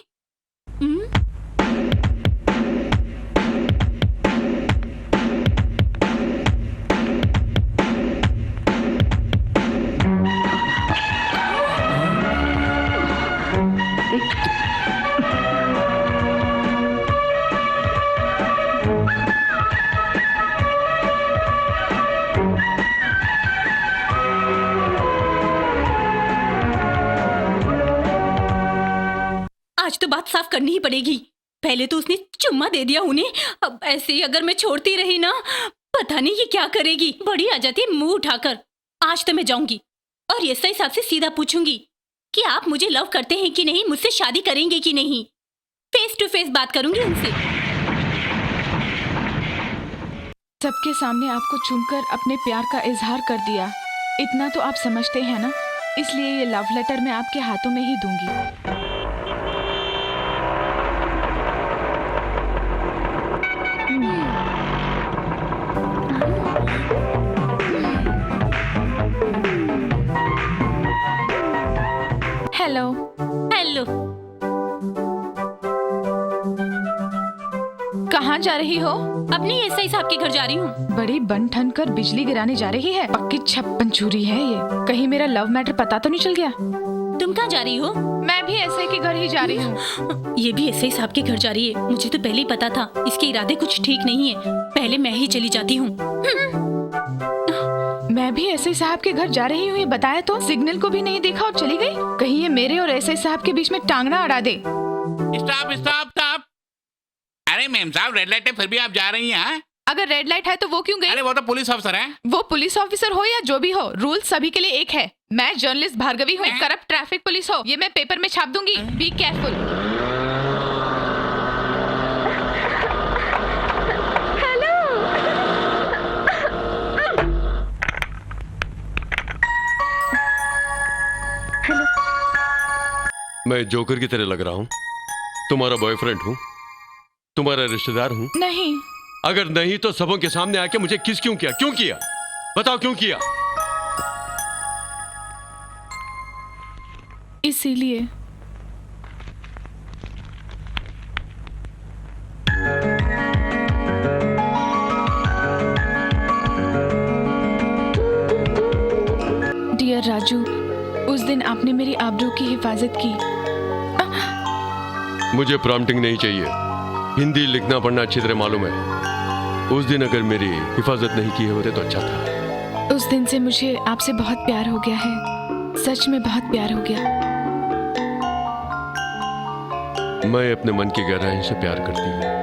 आज तो बात साफ करनी ही पड़ेगी। पहले तो उसने चुम्मा दे दिया उन्हें, अब ऐसे ही अगर मैं छोड़ती रही ना, पता नहीं ये क्या करेगी। बड़ी आ जाती है मुंह उठाकर। आज तो मैं जाऊंगी और ये सही साहब से सीधा पूछूंगी कि आप मुझे लव करते हैं कि नहीं, मुझसे शादी करेंगे कि नहीं। फेस टू फेस बात करूंगी उनसे। सबके सामने आपको चूमकर अपने प्यार का इजहार कर दिया, इतना तो आप समझते हैं ना, इसलिए ये लव लेटर मैं आपके हाथों में ही दूंगी। हेलो। हेलो। कहाँ जा रही हो? अपने एसआई साहब के घर जा रही हूँ। बड़ी बन ठन कर बिजली गिराने जा रही है। पक्की 56 चूरी है ये। कहीं मेरा लव मैटर पता तो नहीं चल गया? तुम कहाँ जा रही हो? मैं भी एसआई के घर ही जा रही हूँ। ये भी एसआई साहब के घर जा रही है। मुझे तो पहले ही पता था इसके इरादे कुछ ठीक नहीं है। पहले मैं ही चली जाती हूँ। मैं भी एसआई साहब के घर जा रही हूँ, ये बताया तो। सिग्नल को भी नहीं देखा और चली गई। कहीं ये मेरे और एसआई साहब के बीच में टांगना अड़ा दे। Stop stop stop. अरे मैम साहब, रेड लाइट है फिर भी आप जा रही हैं? अगर रेड लाइट है तो वो क्यों गई? अरे वो तो पुलिस ऑफिसर है। वो पुलिस ऑफिसर हो या जो भी हो, रूल सभी के लिए एक है। मैं जर्नलिस्ट भार्गवी हूँ, करप्ट ट्रैफिक पुलिस हो, ये मैं पेपर में छाप दूंगी। Be careful. मैं जोकर की तरह लग रहा हूँ? तुम्हारा बॉयफ्रेंड हूँ, तुम्हारा रिश्तेदार हूँ। नहीं। अगर नहीं तो सबों के सामने आके मुझे किस क्यों किया? क्यों किया? बताओ क्यों किया? इसीलिए। डियर राजू, उस दिन आपने मेरी आबरू की हिफाजत की। मुझे प्रॉम्प्टिंग नहीं चाहिए। हिंदी लिखना पढ़ना अच्छी तरह मालूम है। उस दिन अगर मेरी हिफाजत नहीं की होते तो अच्छा था। उस दिन से मुझे आपसे बहुत प्यार हो गया है, सच में बहुत प्यार हो गया। मैं अपने मन की गहराई से प्यार करती हूँ।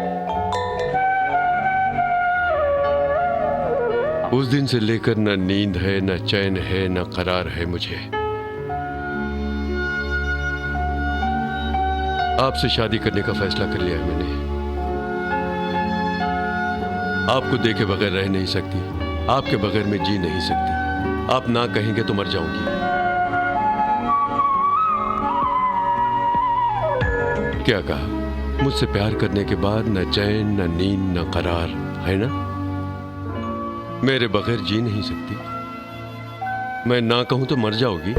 उस दिन से लेकर न नींद है, न चैन है, न करार है मुझे। आपसे शादी करने का फैसला कर लिया है मैंने। आपको देखे बगैर रह नहीं सकती, आपके बगैर मैं जी नहीं सकती। आप ना कहेंगे तो मर जाऊंगी। क्या कहा? मुझसे प्यार करने के बाद न चैन, न नींद, न करार, है ना? मेरे बगैर जी नहीं सकती। मैं ना कहूं तो मर जाओगी।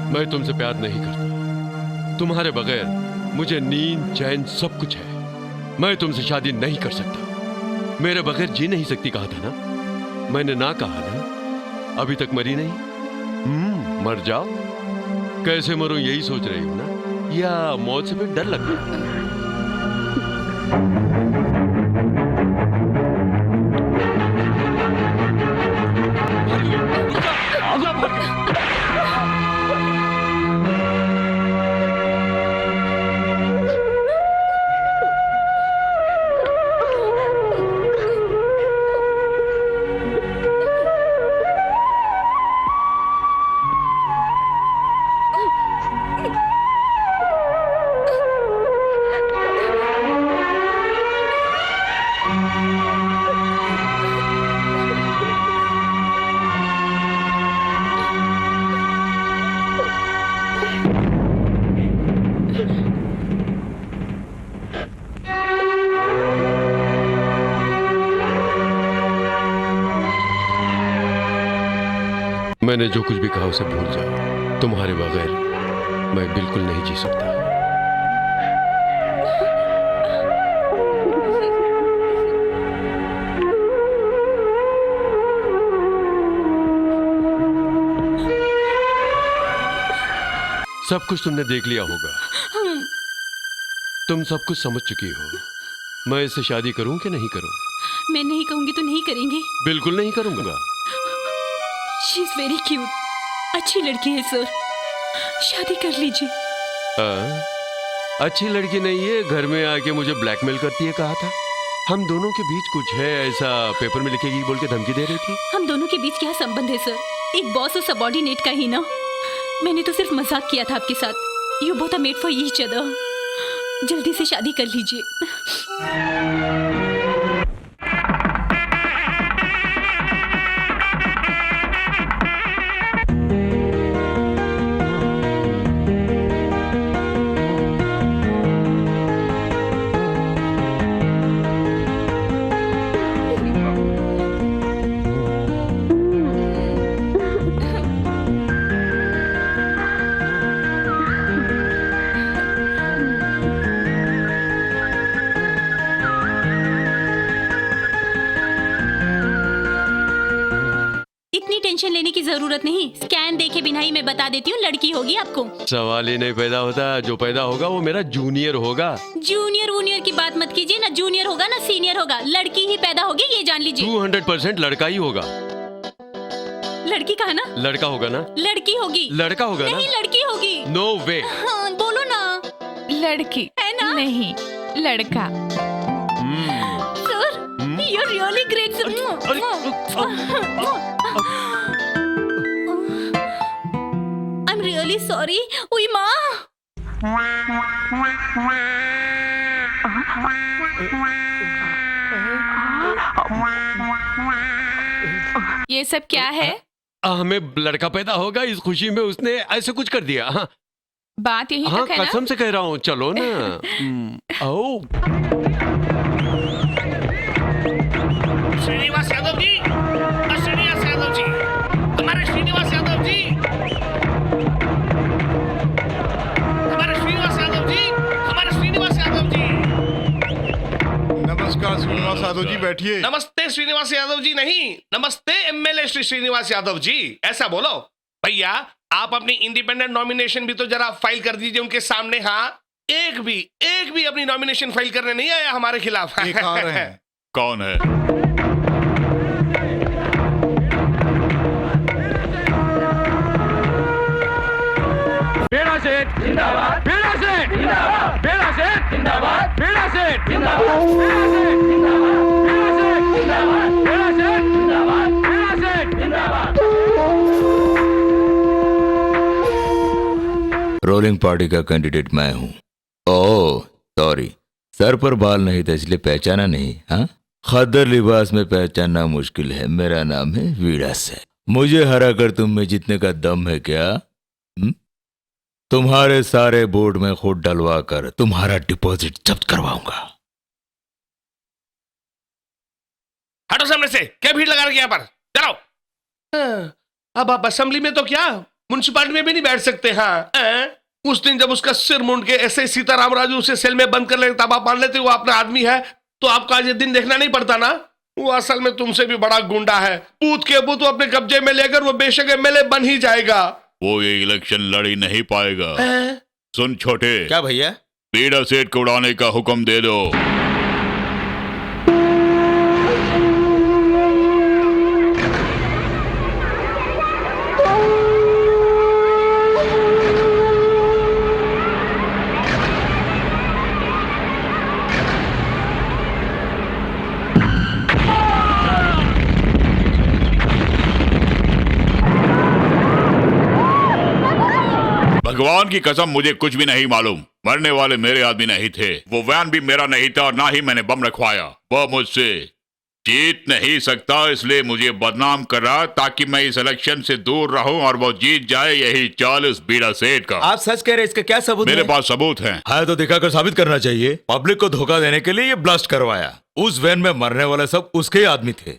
मैं तुमसे प्यार नहीं करता। तुम्हारे बगैर मुझे नींद, चैन सब कुछ है। मैं तुमसे शादी नहीं कर सकता। मेरे बगैर जी नहीं सकती कहा था ना? मैंने ना कहा ना? अभी तक मरी नहीं? मर जाओ। कैसे मरूं यही सोच रही हूं ना, या मौत से भी डर लगता है? मैंने जो कुछ भी कहा उसे भूल जाओ। तुम्हारे बगैर मैं बिल्कुल नहीं जी सकता। सब कुछ तुमने देख लिया होगा। तुम सब कुछ समझ चुकी हो। मैं इससे शादी करूं कि नहीं करूं? मैं नहीं कहूंगी तो नहीं करेंगे। बिल्कुल नहीं करूंगा। शी इज वेरी क्यूट, अच्छी लड़की है सर, शादी कर लीजिए। अच्छी लड़की नहीं है, घर में आके मुझे ब्लैकमेल करती है कहा था। हम दोनों के बीच कुछ है ऐसा पेपर में लिखेगी बोल के धमकी दे रही थी। हम दोनों के बीच क्या संबंध है सर? एक बॉस और सबऑर्डिनेट का ही ना। मैंने तो सिर्फ मजाक किया था आपके साथ। You both are made for each other. जल्दी से शादी कर लीजिए। टेंशन लेने की जरूरत नहीं, स्कैन देखे बिना ही मैं बता देती हूँ लड़की होगी आपको। सवाल ही नहीं पैदा होता, जो पैदा होगा वो मेरा जूनियर होगा। जूनियर वूनियर की बात मत कीजिए, ना जूनियर होगा ना सीनियर होगा, लड़की ही पैदा होगी, ये जान लीजिए। 200% लड़का ही होगा। लड़की कहा ना? लड़का होगा ना? लड़की होगी। लड़का होगा ना? नहीं लड़की होगी। No way. हाँ, बोलो ना। लड़की है ना? नहीं लड़का। Sir you are really great. I'm really sorry. उई माँ। ये सब क्या है? हमें लड़का पैदा होगा, इस खुशी में उसने ऐसे कुछ कर दिया। हाँ बात यही हाँ तक है ना? कसम से कह रहा हूँ, चलो ना। आओ। श्रीनिवास यादव जी, श्रीनिवास यादव जी, हमारे श्रीनिवास यादव जी, हमारे श्रीनिवास यादव जी, हमारे श्रीनिवास यादव जी। नमस्कार श्रीनिवास यादव जी, बैठिए। नमस्ते श्रीनिवास यादव जी नहीं, नमस्ते एमएलए श्री श्रीनिवास यादव जी, ऐसा बोलो। भैया आप अपनी इंडिपेंडेंट नॉमिनेशन भी तो जरा फाइल कर दीजिए उनके सामने। हाँ, एक भी अपनी नॉमिनेशन फाइल करने नहीं आया हमारे खिलाफ। एक आ रहे हैं। कौन है? बेड़ा सेठ जिंदाबाद, बेड़ा सेठ जिंदाबाद, बेड़ा सेठ जिंदाबाद, बेड़ा सेठ जिंदाबाद, बेड़ा सेठ जिंदाबाद, बेड़ा सेठ जिंदाबाद, बेड़ा सेठ जिंदाबाद। रोलिंग पार्टी का कैंडिडेट मैं हूँ। ओह सॉरी, सर पर बाल नहीं था इसलिए पहचाना नहीं। हाँ, खद्दर लिबास में पहचानना मुश्किल है। मेरा नाम है वीड़ा सेठ। मुझे हरा कर तुम में जीतने का दम है क्या? तुम्हारे सारे बोर्ड में खुद डलवा कर तुम्हारा डिपॉजिट जब्त करवाऊंगा। हटो सामने से, क्या भीड़ लगा रखी यहाँ पर, चलो। अब आप असेंबली में तो क्या म्युनिसिपालिटी में भी नहीं बैठ सकते। हाँ, उस दिन जब उसका सिर मुंड के ऐसे सीताराम राजू उसे सेल में बंद कर ले, तब आप मान लेते वो अपना आदमी है, तो आपका ये दिन देखना नहीं पड़ता ना। वो असल में तुमसे भी बड़ा गुंडा है। बूथ के बूथ अपने कब्जे में लेकर वो बेशक एमएलए बन ही जाएगा। वो ये इलेक्शन लड़ ही नहीं पाएगा। सुन छोटे। क्या भैया? बीड़ा सेठ को उड़ाने का हुक्म दे दो। भगवान की कसम मुझे कुछ भी नहीं मालूम। मरने वाले मेरे आदमी नहीं थे, वो वैन भी मेरा नहीं था और ना ही मैंने बम रखवाया। वो मुझसे जीत नहीं सकता, इसलिए मुझे बदनाम कर रहा ताकि मैं इस इलेक्शन से दूर रहूं और वो जीत जाए। यही चाल इस बीड़ा सेठ का। आप सच कह रहे हैं? इसका क्या सबूत मेरे है? पास सबूत है। हाँ तो दिखाकर साबित करना चाहिए। पब्लिक को धोखा देने के लिए ये ब्लास्ट करवाया। उस वैन में मरने वाले सब उसके ही आदमी थे।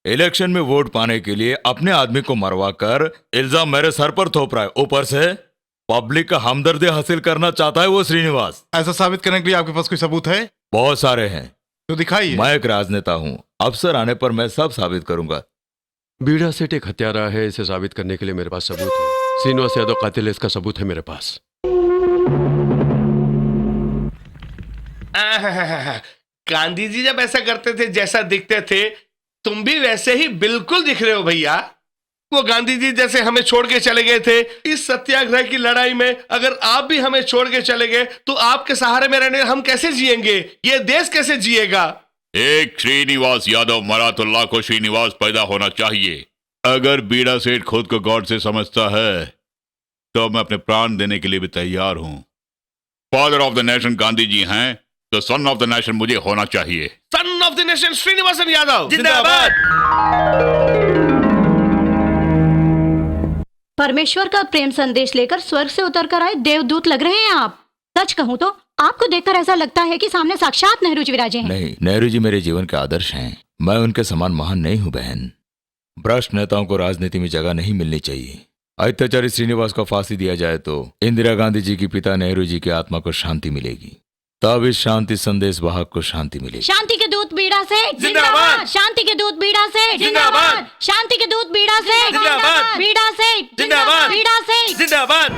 इलेक्शन में वोट पाने के लिए अपने आदमी को मरवा कर इल्जाम मेरे सर पर थोप रहा है। ऊपर से पब्लिक का हमदर्दी हासिल करना चाहता है वो श्रीनिवास। ऐसा साबित करने के लिए आपके पास कोई सबूत है? बहुत सारे हैं। तो दिखाइए। मैं एक राजनेता हूँ, अवसर आने पर मैं सब साबित करूंगा। बीड़ा सेठ एक हत्यारा है, इसे साबित करने के लिए मेरे पास सबूत है। श्रीनिवास यादव कातिल है, इसका सबूत है मेरे पास। गांधी जी जब ऐसा करते थे, जैसा दिखते थे, तुम भी वैसे ही बिल्कुल दिख रहे हो भैया। वो गांधी जी जैसे हमें छोड़ के चले गए थे, इस सत्याग्रह की लड़ाई में अगर आप भी हमें छोड़ के चले गए तो आपके सहारे में रहने हम कैसे जिएंगे? ये देश कैसे जिएगा? एक श्रीनिवास यादव मरा तो लाखों श्रीनिवास पैदा होना चाहिए। अगर बीड़ा सेठ खुद को गॉड से समझता है तो मैं अपने प्राण देने के लिए भी तैयार हूं। Father of the nation Gandhi ji हैं तो सन ऑफ द नेशन मुझे होना चाहिए। Son of the nation Srinivasan Yadav जिंदाबाद। परमेश्वर का प्रेम संदेश लेकर स्वर्ग से उतर कर आए देवदूत लग रहे हैं आप। सच कहूँ तो आपको देखकर ऐसा लगता है कि सामने साक्षात नेहरू जी विराजे हैं। नहीं, नेहरू जी मेरे जीवन के आदर्श हैं। मैं उनके समान महान नहीं हूँ बहन। भ्रष्ट नेताओं को राजनीति में जगह नहीं मिलनी चाहिए। अत्याचारी श्रीनिवास को फांसी दिया जाए तो इंदिरा गांधी जी की पिता नेहरू जी की आत्मा को शांति मिलेगी। तब इस शांति संदेश वाहक को शांति मिलेगी। शांति के दूत बीड़ा सेठ जिंदाबाद। शांति के दूत बीड़ा सेठ जिंदाबाद। शांति के दूत बीड़ा सेठ जिंदाबाद। बीड़ा सेठ जिंदाबाद। बीड़ा सेठ जिंदाबाद।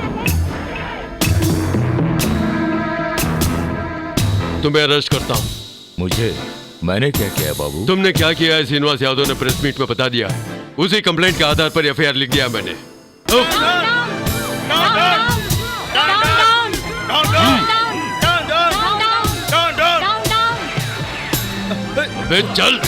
तुम्हें अरेस्ट करता हूँ। मुझे? मैंने क्या किया बाबू? तुमने क्या किया है श्रीनिवास यादव ने प्रेस मीट में बता दिया है। उसी कंप्लेंट के आधार पर एफआईआर लिख दिया मैंने। चल,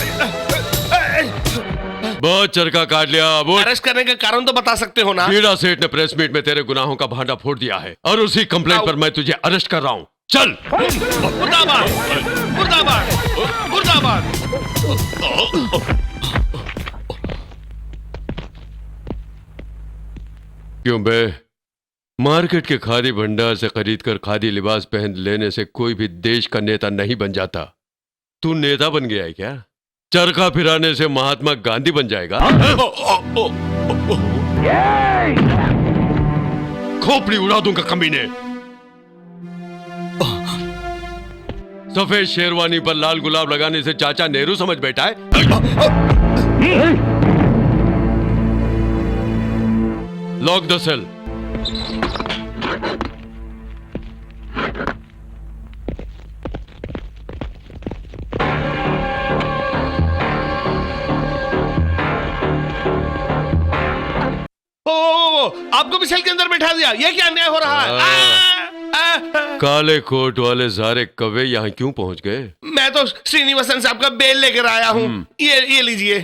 बहुत चरखा काट लिया। अरेस्ट करने का कारण तो बता सकते हो ना? बीड़ा सेठ ने प्रेस मीट में तेरे गुनाहों का भांडा फोड़ दिया है और उसी कंप्लेंट पर मैं तुझे अरेस्ट कर रहा हूँ। चल। मुर्दाबाद, मुर्दाबाद, मुर्दाबाद। क्यों बे? मार्केट के खादी भंडार से खरीद कर खादी लिबास पहन लेने से कोई भी देश का नेता नहीं बन जाता। तू नेता बन गया है क्या? चरखा फिराने से महात्मा गांधी बन जाएगा? खोपड़ी उड़ा दूंगा कमीने। सफेद शेरवानी पर लाल गुलाब लगाने से चाचा नेहरू समझ बैठा है। Lock the cell. आपको भी सेल के अंदर बैठा दिया, ये क्या अन्याय हो रहा है? काले कोट वाले सारे कव्वे यहाँ क्यों पहुंच गए? मैं तो श्रीनिवासन साहब का बेल लेकर आया हूँ। ये लीजिए।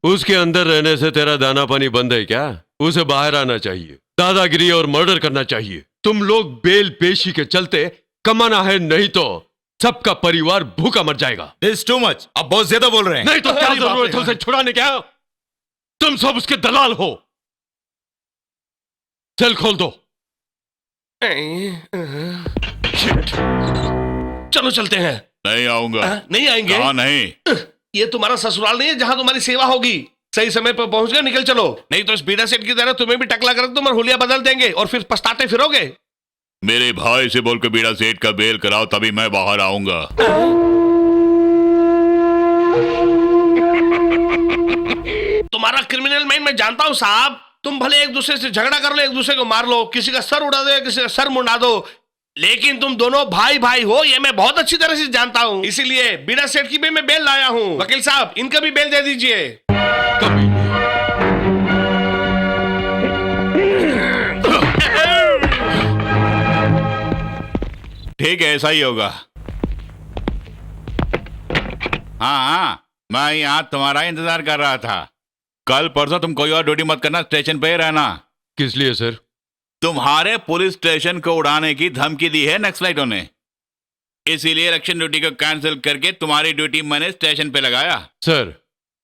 उसके अंदर रहने से तेरा दाना पानी बंद है क्या? उसे बाहर आना चाहिए। दादागिरी और मर्डर करना चाहिए। तुम लोग बेल पेशी के चलते कमाना है, नहीं तो सबका परिवार भूखा मर जाएगा। This is too much। अब बहुत ज्यादा बोल रहे हैं। नहीं तो क्या जरूरत है उसे छुड़ाने क्या? तुम सब उसके दलाल हो। सेल खोल दो। चलो चलते हैं। नहीं आऊंगा। नहीं आएंगे? कहा नहीं। ये तुम्हारा ससुराल नहीं है जहां तुम्हारी सेवा होगी। सही समय पर पहुंच गए, निकल चलो, नहीं तो इस बीड़ा सेठ की तरह तुम्हें भी टकला कर तुम और हुलिया बदल देंगे और फिर पछताते फिरोगे। मेरे भाई से बोल के बीड़ा सेठ का बेल कराओ, तभी मैं बाहर आऊंगा। तुम्हारा क्रिमिनल माइंड मैं जानता हूँ साहब। तुम भले एक दूसरे से झगड़ा कर लो, एक दूसरे को मार लो, किसी का सर उड़ा दो, किसी का सर मुंडा दो, लेकिन तुम दोनों भाई भाई हो, ये मैं बहुत अच्छी तरह से जानता हूँ। इसीलिए बीड़ा सेठ की भी मैं बेल लाया हूँ। वकील साहब, इनका भी बेल दे दीजिए। ठीक है, ऐसा ही होगा। हाँ, मैं यहाँ तुम्हारा इंतजार कर रहा था। कल परसों तुम कोई और ड्यूटी मत करना, स्टेशन पे ही रहना। किस लिए सर? तुम्हारे पुलिस स्टेशन को उड़ाने की धमकी दी है नक्सलाइटों ने, इसीलिए इलेक्शन ड्यूटी को कैंसिल करके तुम्हारी ड्यूटी मैंने स्टेशन पे लगाया। सर,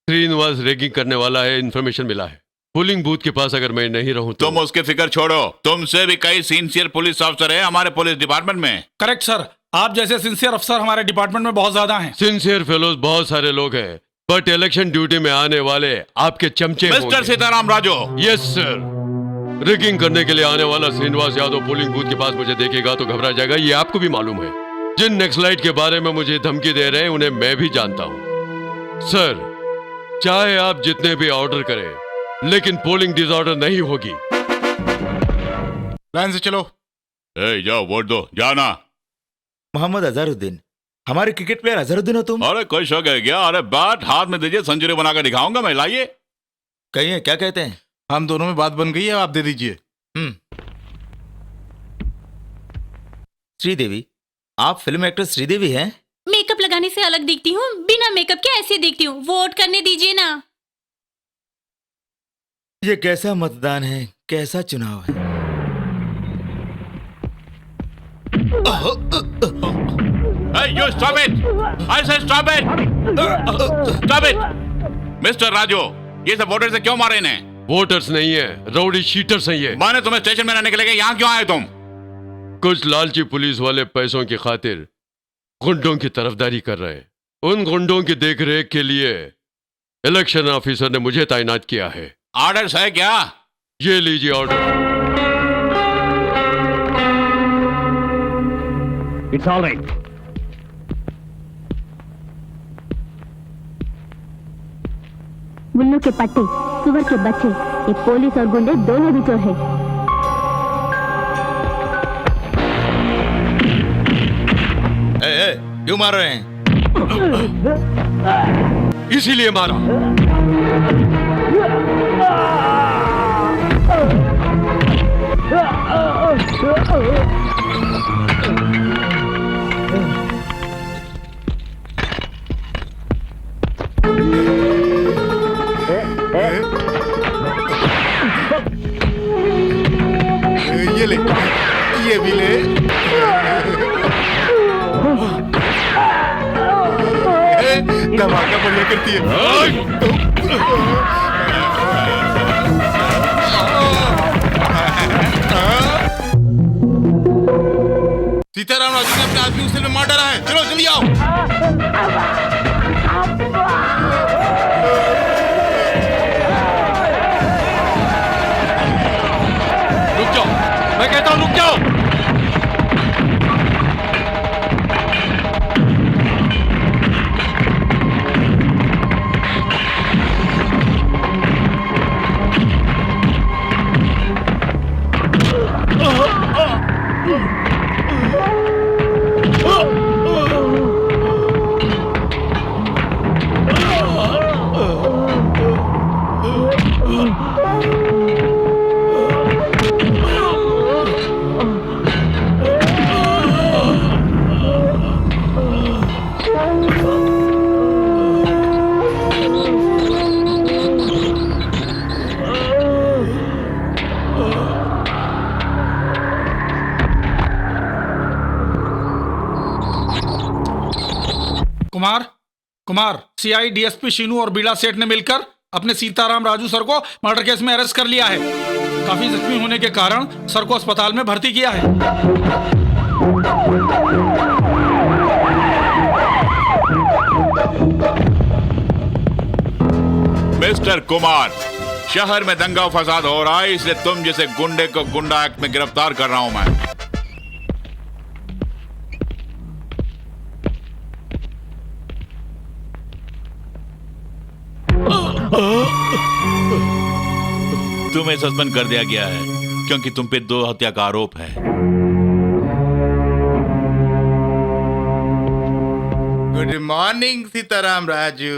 श्रीनिवास रेगिंग करने वाला है, इन्फॉर्मेशन मिला है। पोलिंग बूथ के पास अगर मैं नहीं रहूं तो... तुम उसकी फिक्र छोड़ो, तुमसे भी कई सिंसियर पुलिस ऑफिसर है हमारे पुलिस डिपार्टमेंट में। करेक्ट सर, आप जैसे सिंसियर अफसर हमारे डिपार्टमेंट में बहुत ज्यादा हैं। सिंसियर फेलोज बहुत सारे लोग हैं, बट इलेक्शन ड्यूटी में आने वाले आपके चमचे mister Sitaram Raju. Yes sir. Rigging करने के लिए आने वाला श्रीनिवास यादव पोलिंग बूथ के पास मुझे देखेगा तो घबरा जाएगा, ये आपको भी मालूम है। जिन नक्सलाइट के बारे में मुझे धमकी दे रहे हैं उन्हें मैं भी जानता हूं। सर, चाहे आप जितने भी ऑर्डर करें, लेकिन पोलिंग डिसऑर्डर नहीं होगी। लाइन से चलो। जाओ वोट दो, जाना। मोहम्मद अजहरुद्दीन, हमारे क्रिकेट प्लेयर अजहरुद्दीन हो तुम? अरे कोई शक है क्या? अरे बैट हाथ में दीजिए, सेंचुरी बनाकर दिखाऊंगा मैं, लाइए। कहिए, क्या कहते हैं? हम दोनों में बात बन गई है, आप दे दीजिए। श्रीदेवी, आप फिल्म एक्ट्रेस श्रीदेवी हैं? मेकअप लगाने से अलग दिखती हूँ, बिना मेकअप के ऐसे दिखती हूँ। वोट करने दीजिए ना। ये कैसा मतदान है, कैसा चुनाव है? Hey, you stop it! I said stop it! Stop it! Mister Raju, ये सब वोटर से क्यों मारे इन्हें? वोटर्स नहीं है, रउडी शीटर्स हैं ये। मैंने तुम्हें स्टेशन में रहने के लिए, यहाँ क्यों आए तुम? कुछ लालची पुलिस वाले पैसों की खातिर गुंडों की तरफदारी कर रहे हैं। उन गुंडों की देखरेख के लिए इलेक्शन ऑफिसर ने मुझे तैनात किया है। ऑर्डर्स है क्या? ये लीजिए ऑर्डर। It's all right. गुल्लू के पट्टे, सुअर के बच्चे, ये पुलिस और गुंडे दोनों भी चोर हैं। क्यों मार रहे हैं? इसीलिए मारा। ये ले, ये भी ले। धमाका बढ़िया करती है। सीताराम राजू ने अपने आदमी उस में मार डाला है। चलो जल्दी आओ। रुक जाओ, मैं कहता हूं रुक जाओ। कुमार सीआई डीएसपी शीनू और बीड़ा सेठ ने मिलकर अपने सीताराम राजू सर को मर्डर केस में अरेस्ट कर लिया है। काफी जख्मी होने के कारण सर को अस्पताल में भर्ती किया है। मिस्टर कुमार, शहर में दंगा फसाद हो रहा है, इसलिए तुम जैसे गुंडे को गुंडा एक्ट में गिरफ्तार कर रहा हूं मैं। तुम्हें सस्पेंड कर दिया गया है क्योंकि तुम पे 2 हत्या का आरोप है। Good morning Sitaram Raju.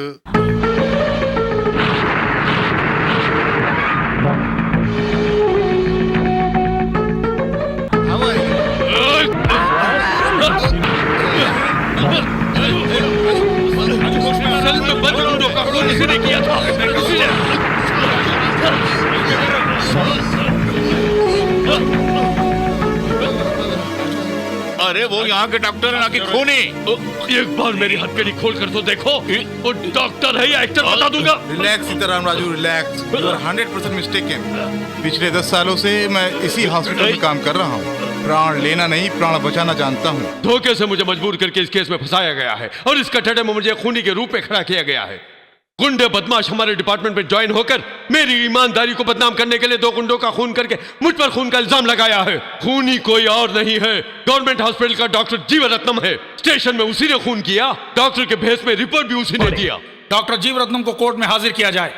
अरे वो यहाँ के डॉक्टर है ना कि खूनी। एक बार मेरी हथकड़ी खोल कर तो देखो, वो डॉक्टर है या एक्टर बता दूंगा। Relax Sitaram Raju, relax. You are 100% mistaken. पिछले 10 सालों से मैं इसी हॉस्पिटल में काम कर रहा हूँ। प्राण लेना नहीं, प्राण बचाना जानता हूँ। धोखे से मुझे मजबूर करके इस केस में फंसाया गया है और इस कटहरे में मुझे खूनी के रूप में खड़ा किया गया है। गुंडे बदमाश हमारे डिपार्टमेंट में ज्वाइन होकर मेरी ईमानदारी को बदनाम करने के लिए 2 गुंडों का खून करके मुझ पर खून का इल्जाम लगाया है। खूनी कोई और नहीं है, गवर्नमेंट हॉस्पिटल का डॉक्टर जीवरत्नम है। स्टेशन में उसी ने खून किया, डॉक्टर के भेस में रिपोर्ट भी उसी ने दिया। डॉक्टर जीवरत्नम को कोर्ट में हाजिर किया जाए।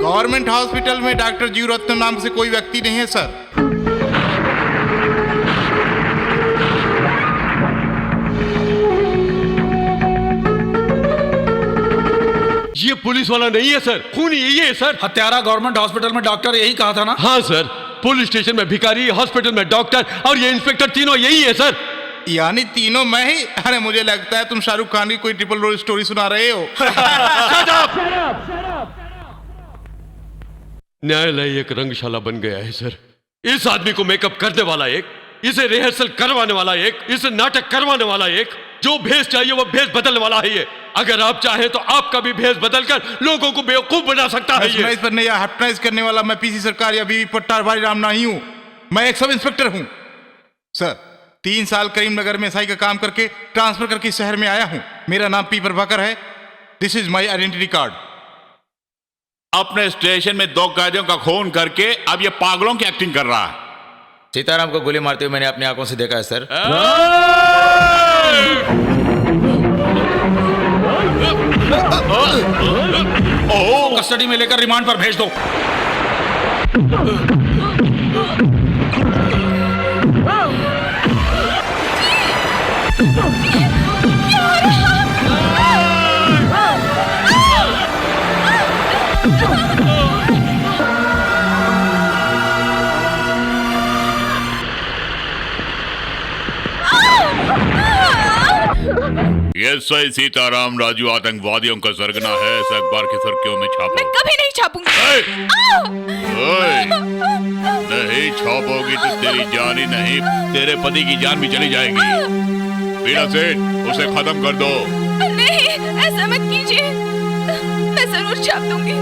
गवर्नमेंट हॉस्पिटल में डॉक्टर जीवरत्नम नाम से कोई व्यक्ति नहीं है सर। ये पुलिस वाला नहीं है सर, खूनी यही है सर। हत्यारा गवर्नमेंट हॉस्पिटल में डॉक्टर यही कहा था ना? हाँ सर, पुलिस स्टेशन में भिखारी, हॉस्पिटल में डॉक्टर और ये इंस्पेक्टर, तीनों यही है सर। यानी तीनों मैं ही? अरे मुझे लगता है तुम शाहरुख खान की कोई ट्रिपल रोल स्टोरी सुना रहे हो। न्यायालय एक रंगशाला बन गया है सर। इस आदमी को मेकअप करने वाला एक, इसे रिहर्सल करवाने वाला एक, इसे नाटक करवाने वाला एक, जो भेष चाहिए वो भेष बदलने वाला है ये। अगर आप चाहें तो आपका भी भेष बदलकर लोगों को बेवकूफ बना सकता है ये। इस पर नहीं हिप्नोटाइज करने वाला मैं पीसी सरकार या बीवी पट्टार भाई राम नहीं हूं। मैं एक सब इंस्पेक्टर हूं सर। 3 साल करीमनगर में एसआई का काम करके ट्रांसफर करके शहर में आया हूं। मेरा नाम पी प्रभाकर है। This is my identity card. अपने स्टेशन में 2 कैदियों का खून करके अब ये पागलों की एक्टिंग कर रहा है। सीताराम को गोली मारते हुए मैंने अपनी आंखों से देखा है सर। कस्टडी में लेकर रिमांड पर भेज दो। ये सही सीताराम राजू आतंकवादियों का सरगना है। ऐसा अखबार की सुर्खियों में छापो। मैं कभी नहीं छापूंगी। नहीं छापोगी तो तेरी जान ही नहीं, तेरे पति की जान भी चली जाएगी। बीड़ा सेठ, उसे खत्म कर दो। नहीं, ऐसा मत कीजिए, मैं जरूर छाप दूंगी।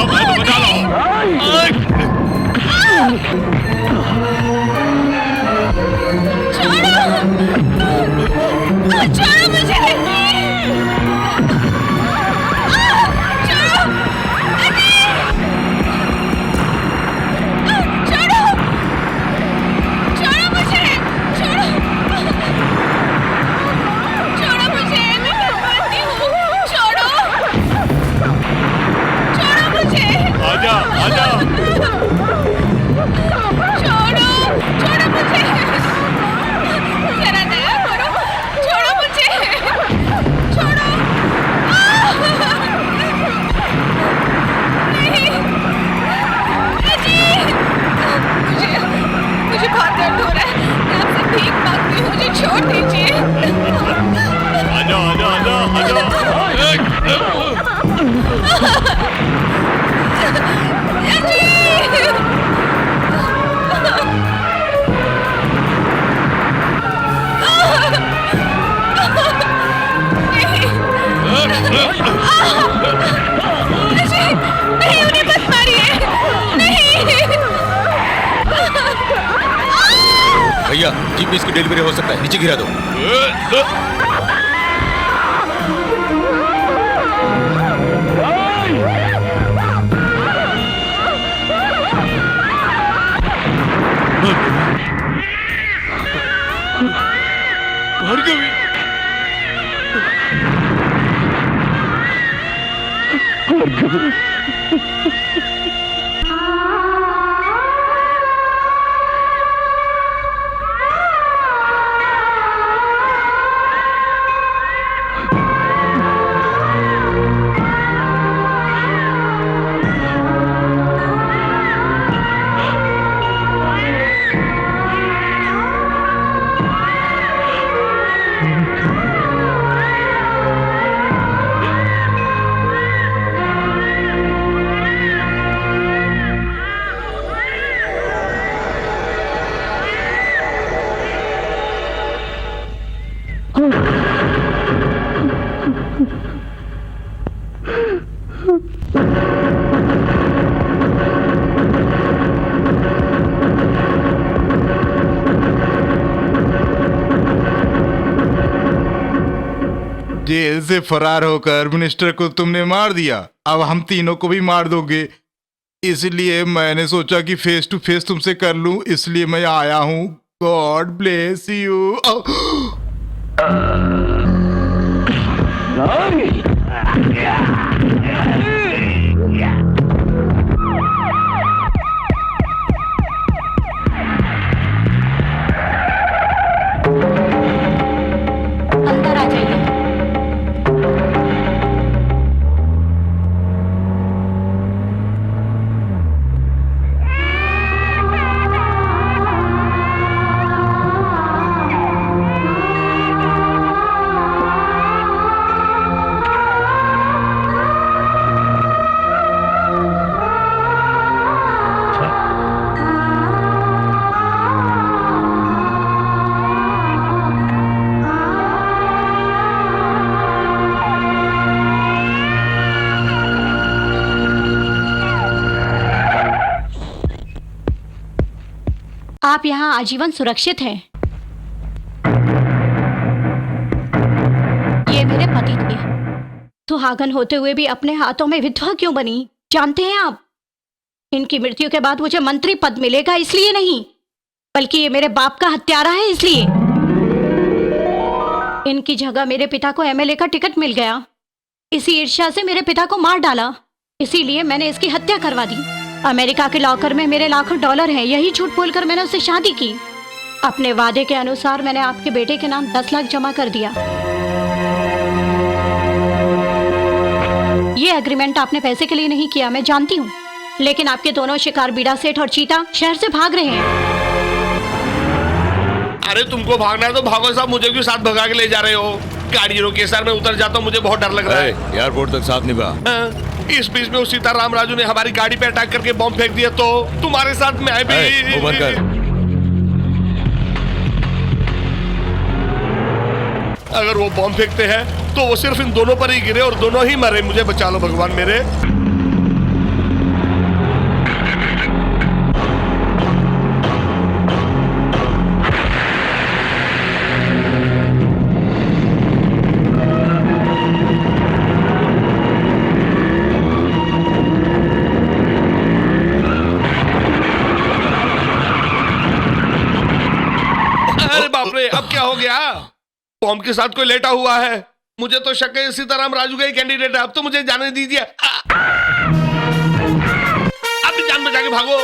बचा लो। छोड़ो मुझे। आजा आजा। छोड़ो छोड़ो मुझे, जरा दया करो, छोड़ो मुझे, छोड़ो। नहीं अजी, मुझे बहुत दर्द हो रहा है, मैं आपसे भीख मांगती हूँ, मुझे छोड़ दीजिए। आजा आजा आजा आजा। नहीं, उन्हें मत मारिए, नहीं। भैया जीप इसकी डिलीवरी हो सकता है, नीचे गिरा दो। जेल से फरार होकर मिनिस्टर को तुमने मार दिया, अब हम तीनों को भी मार दोगे, इसलिए मैंने सोचा कि फेस टू फेस तुमसे कर लूं, इसलिए मैं आया हूं। God bless you. अंदर आ जाइए। आप यहाँ आजीवन सुरक्षित हैं। ये मेरे पति थे, सुहागन होते हुए भी अपने हाथों में विधवा क्यों बनी, जानते हैं आप? इनकी मृत्यु के बाद मुझे मंत्री पद मिलेगा इसलिए नहीं, बल्कि ये मेरे बाप का हत्यारा है इसलिए। इनकी जगह मेरे पिता को एमएलए का टिकट मिल गया, इसी ईर्ष्या से मेरे पिता को मार डाला, इसीलिए मैंने इसकी हत्या करवा दी। अमेरिका के लॉकर में मेरे लाखों डॉलर हैं, यही झूठ बोलकर मैंने उससे शादी की। अपने वादे के अनुसार मैंने आपके बेटे के नाम 10 लाख जमा कर दिया। ये एग्रीमेंट आपने पैसे के लिए नहीं किया, मैं जानती हूँ, लेकिन आपके दोनों शिकार बीड़ा सेठ और चीता शहर से भाग रहे हैं। अरे तुमको भागना है तो भागो साहब, मुझे क्यों साथ भगा के ले जा रहे हो? गाड़ी रोकिए सर, मैं उतर जाता हूँ, मुझे बहुत डर लग रहा है। एयरपोर्ट तक साथ निभा। इस बीच में उस सीताराम राजू ने हमारी गाड़ी पे अटैक करके बॉम्ब फेंक दिया तो तुम्हारे साथ मैं भी। वो बंद कर। अगर वो बॉम्ब फेंकते हैं तो वो सिर्फ इन दोनों पर ही गिरे और दोनों ही मरे। मुझे बचा लो भगवान मेरे। क्या हो गया? फॉर्म के साथ कोई लेटा हुआ है। मुझे तो शक है सीताराम राजू का ही कैंडिडेट है। अब तो मुझे जाने दीजिए। अब भी जान बचा के भागो।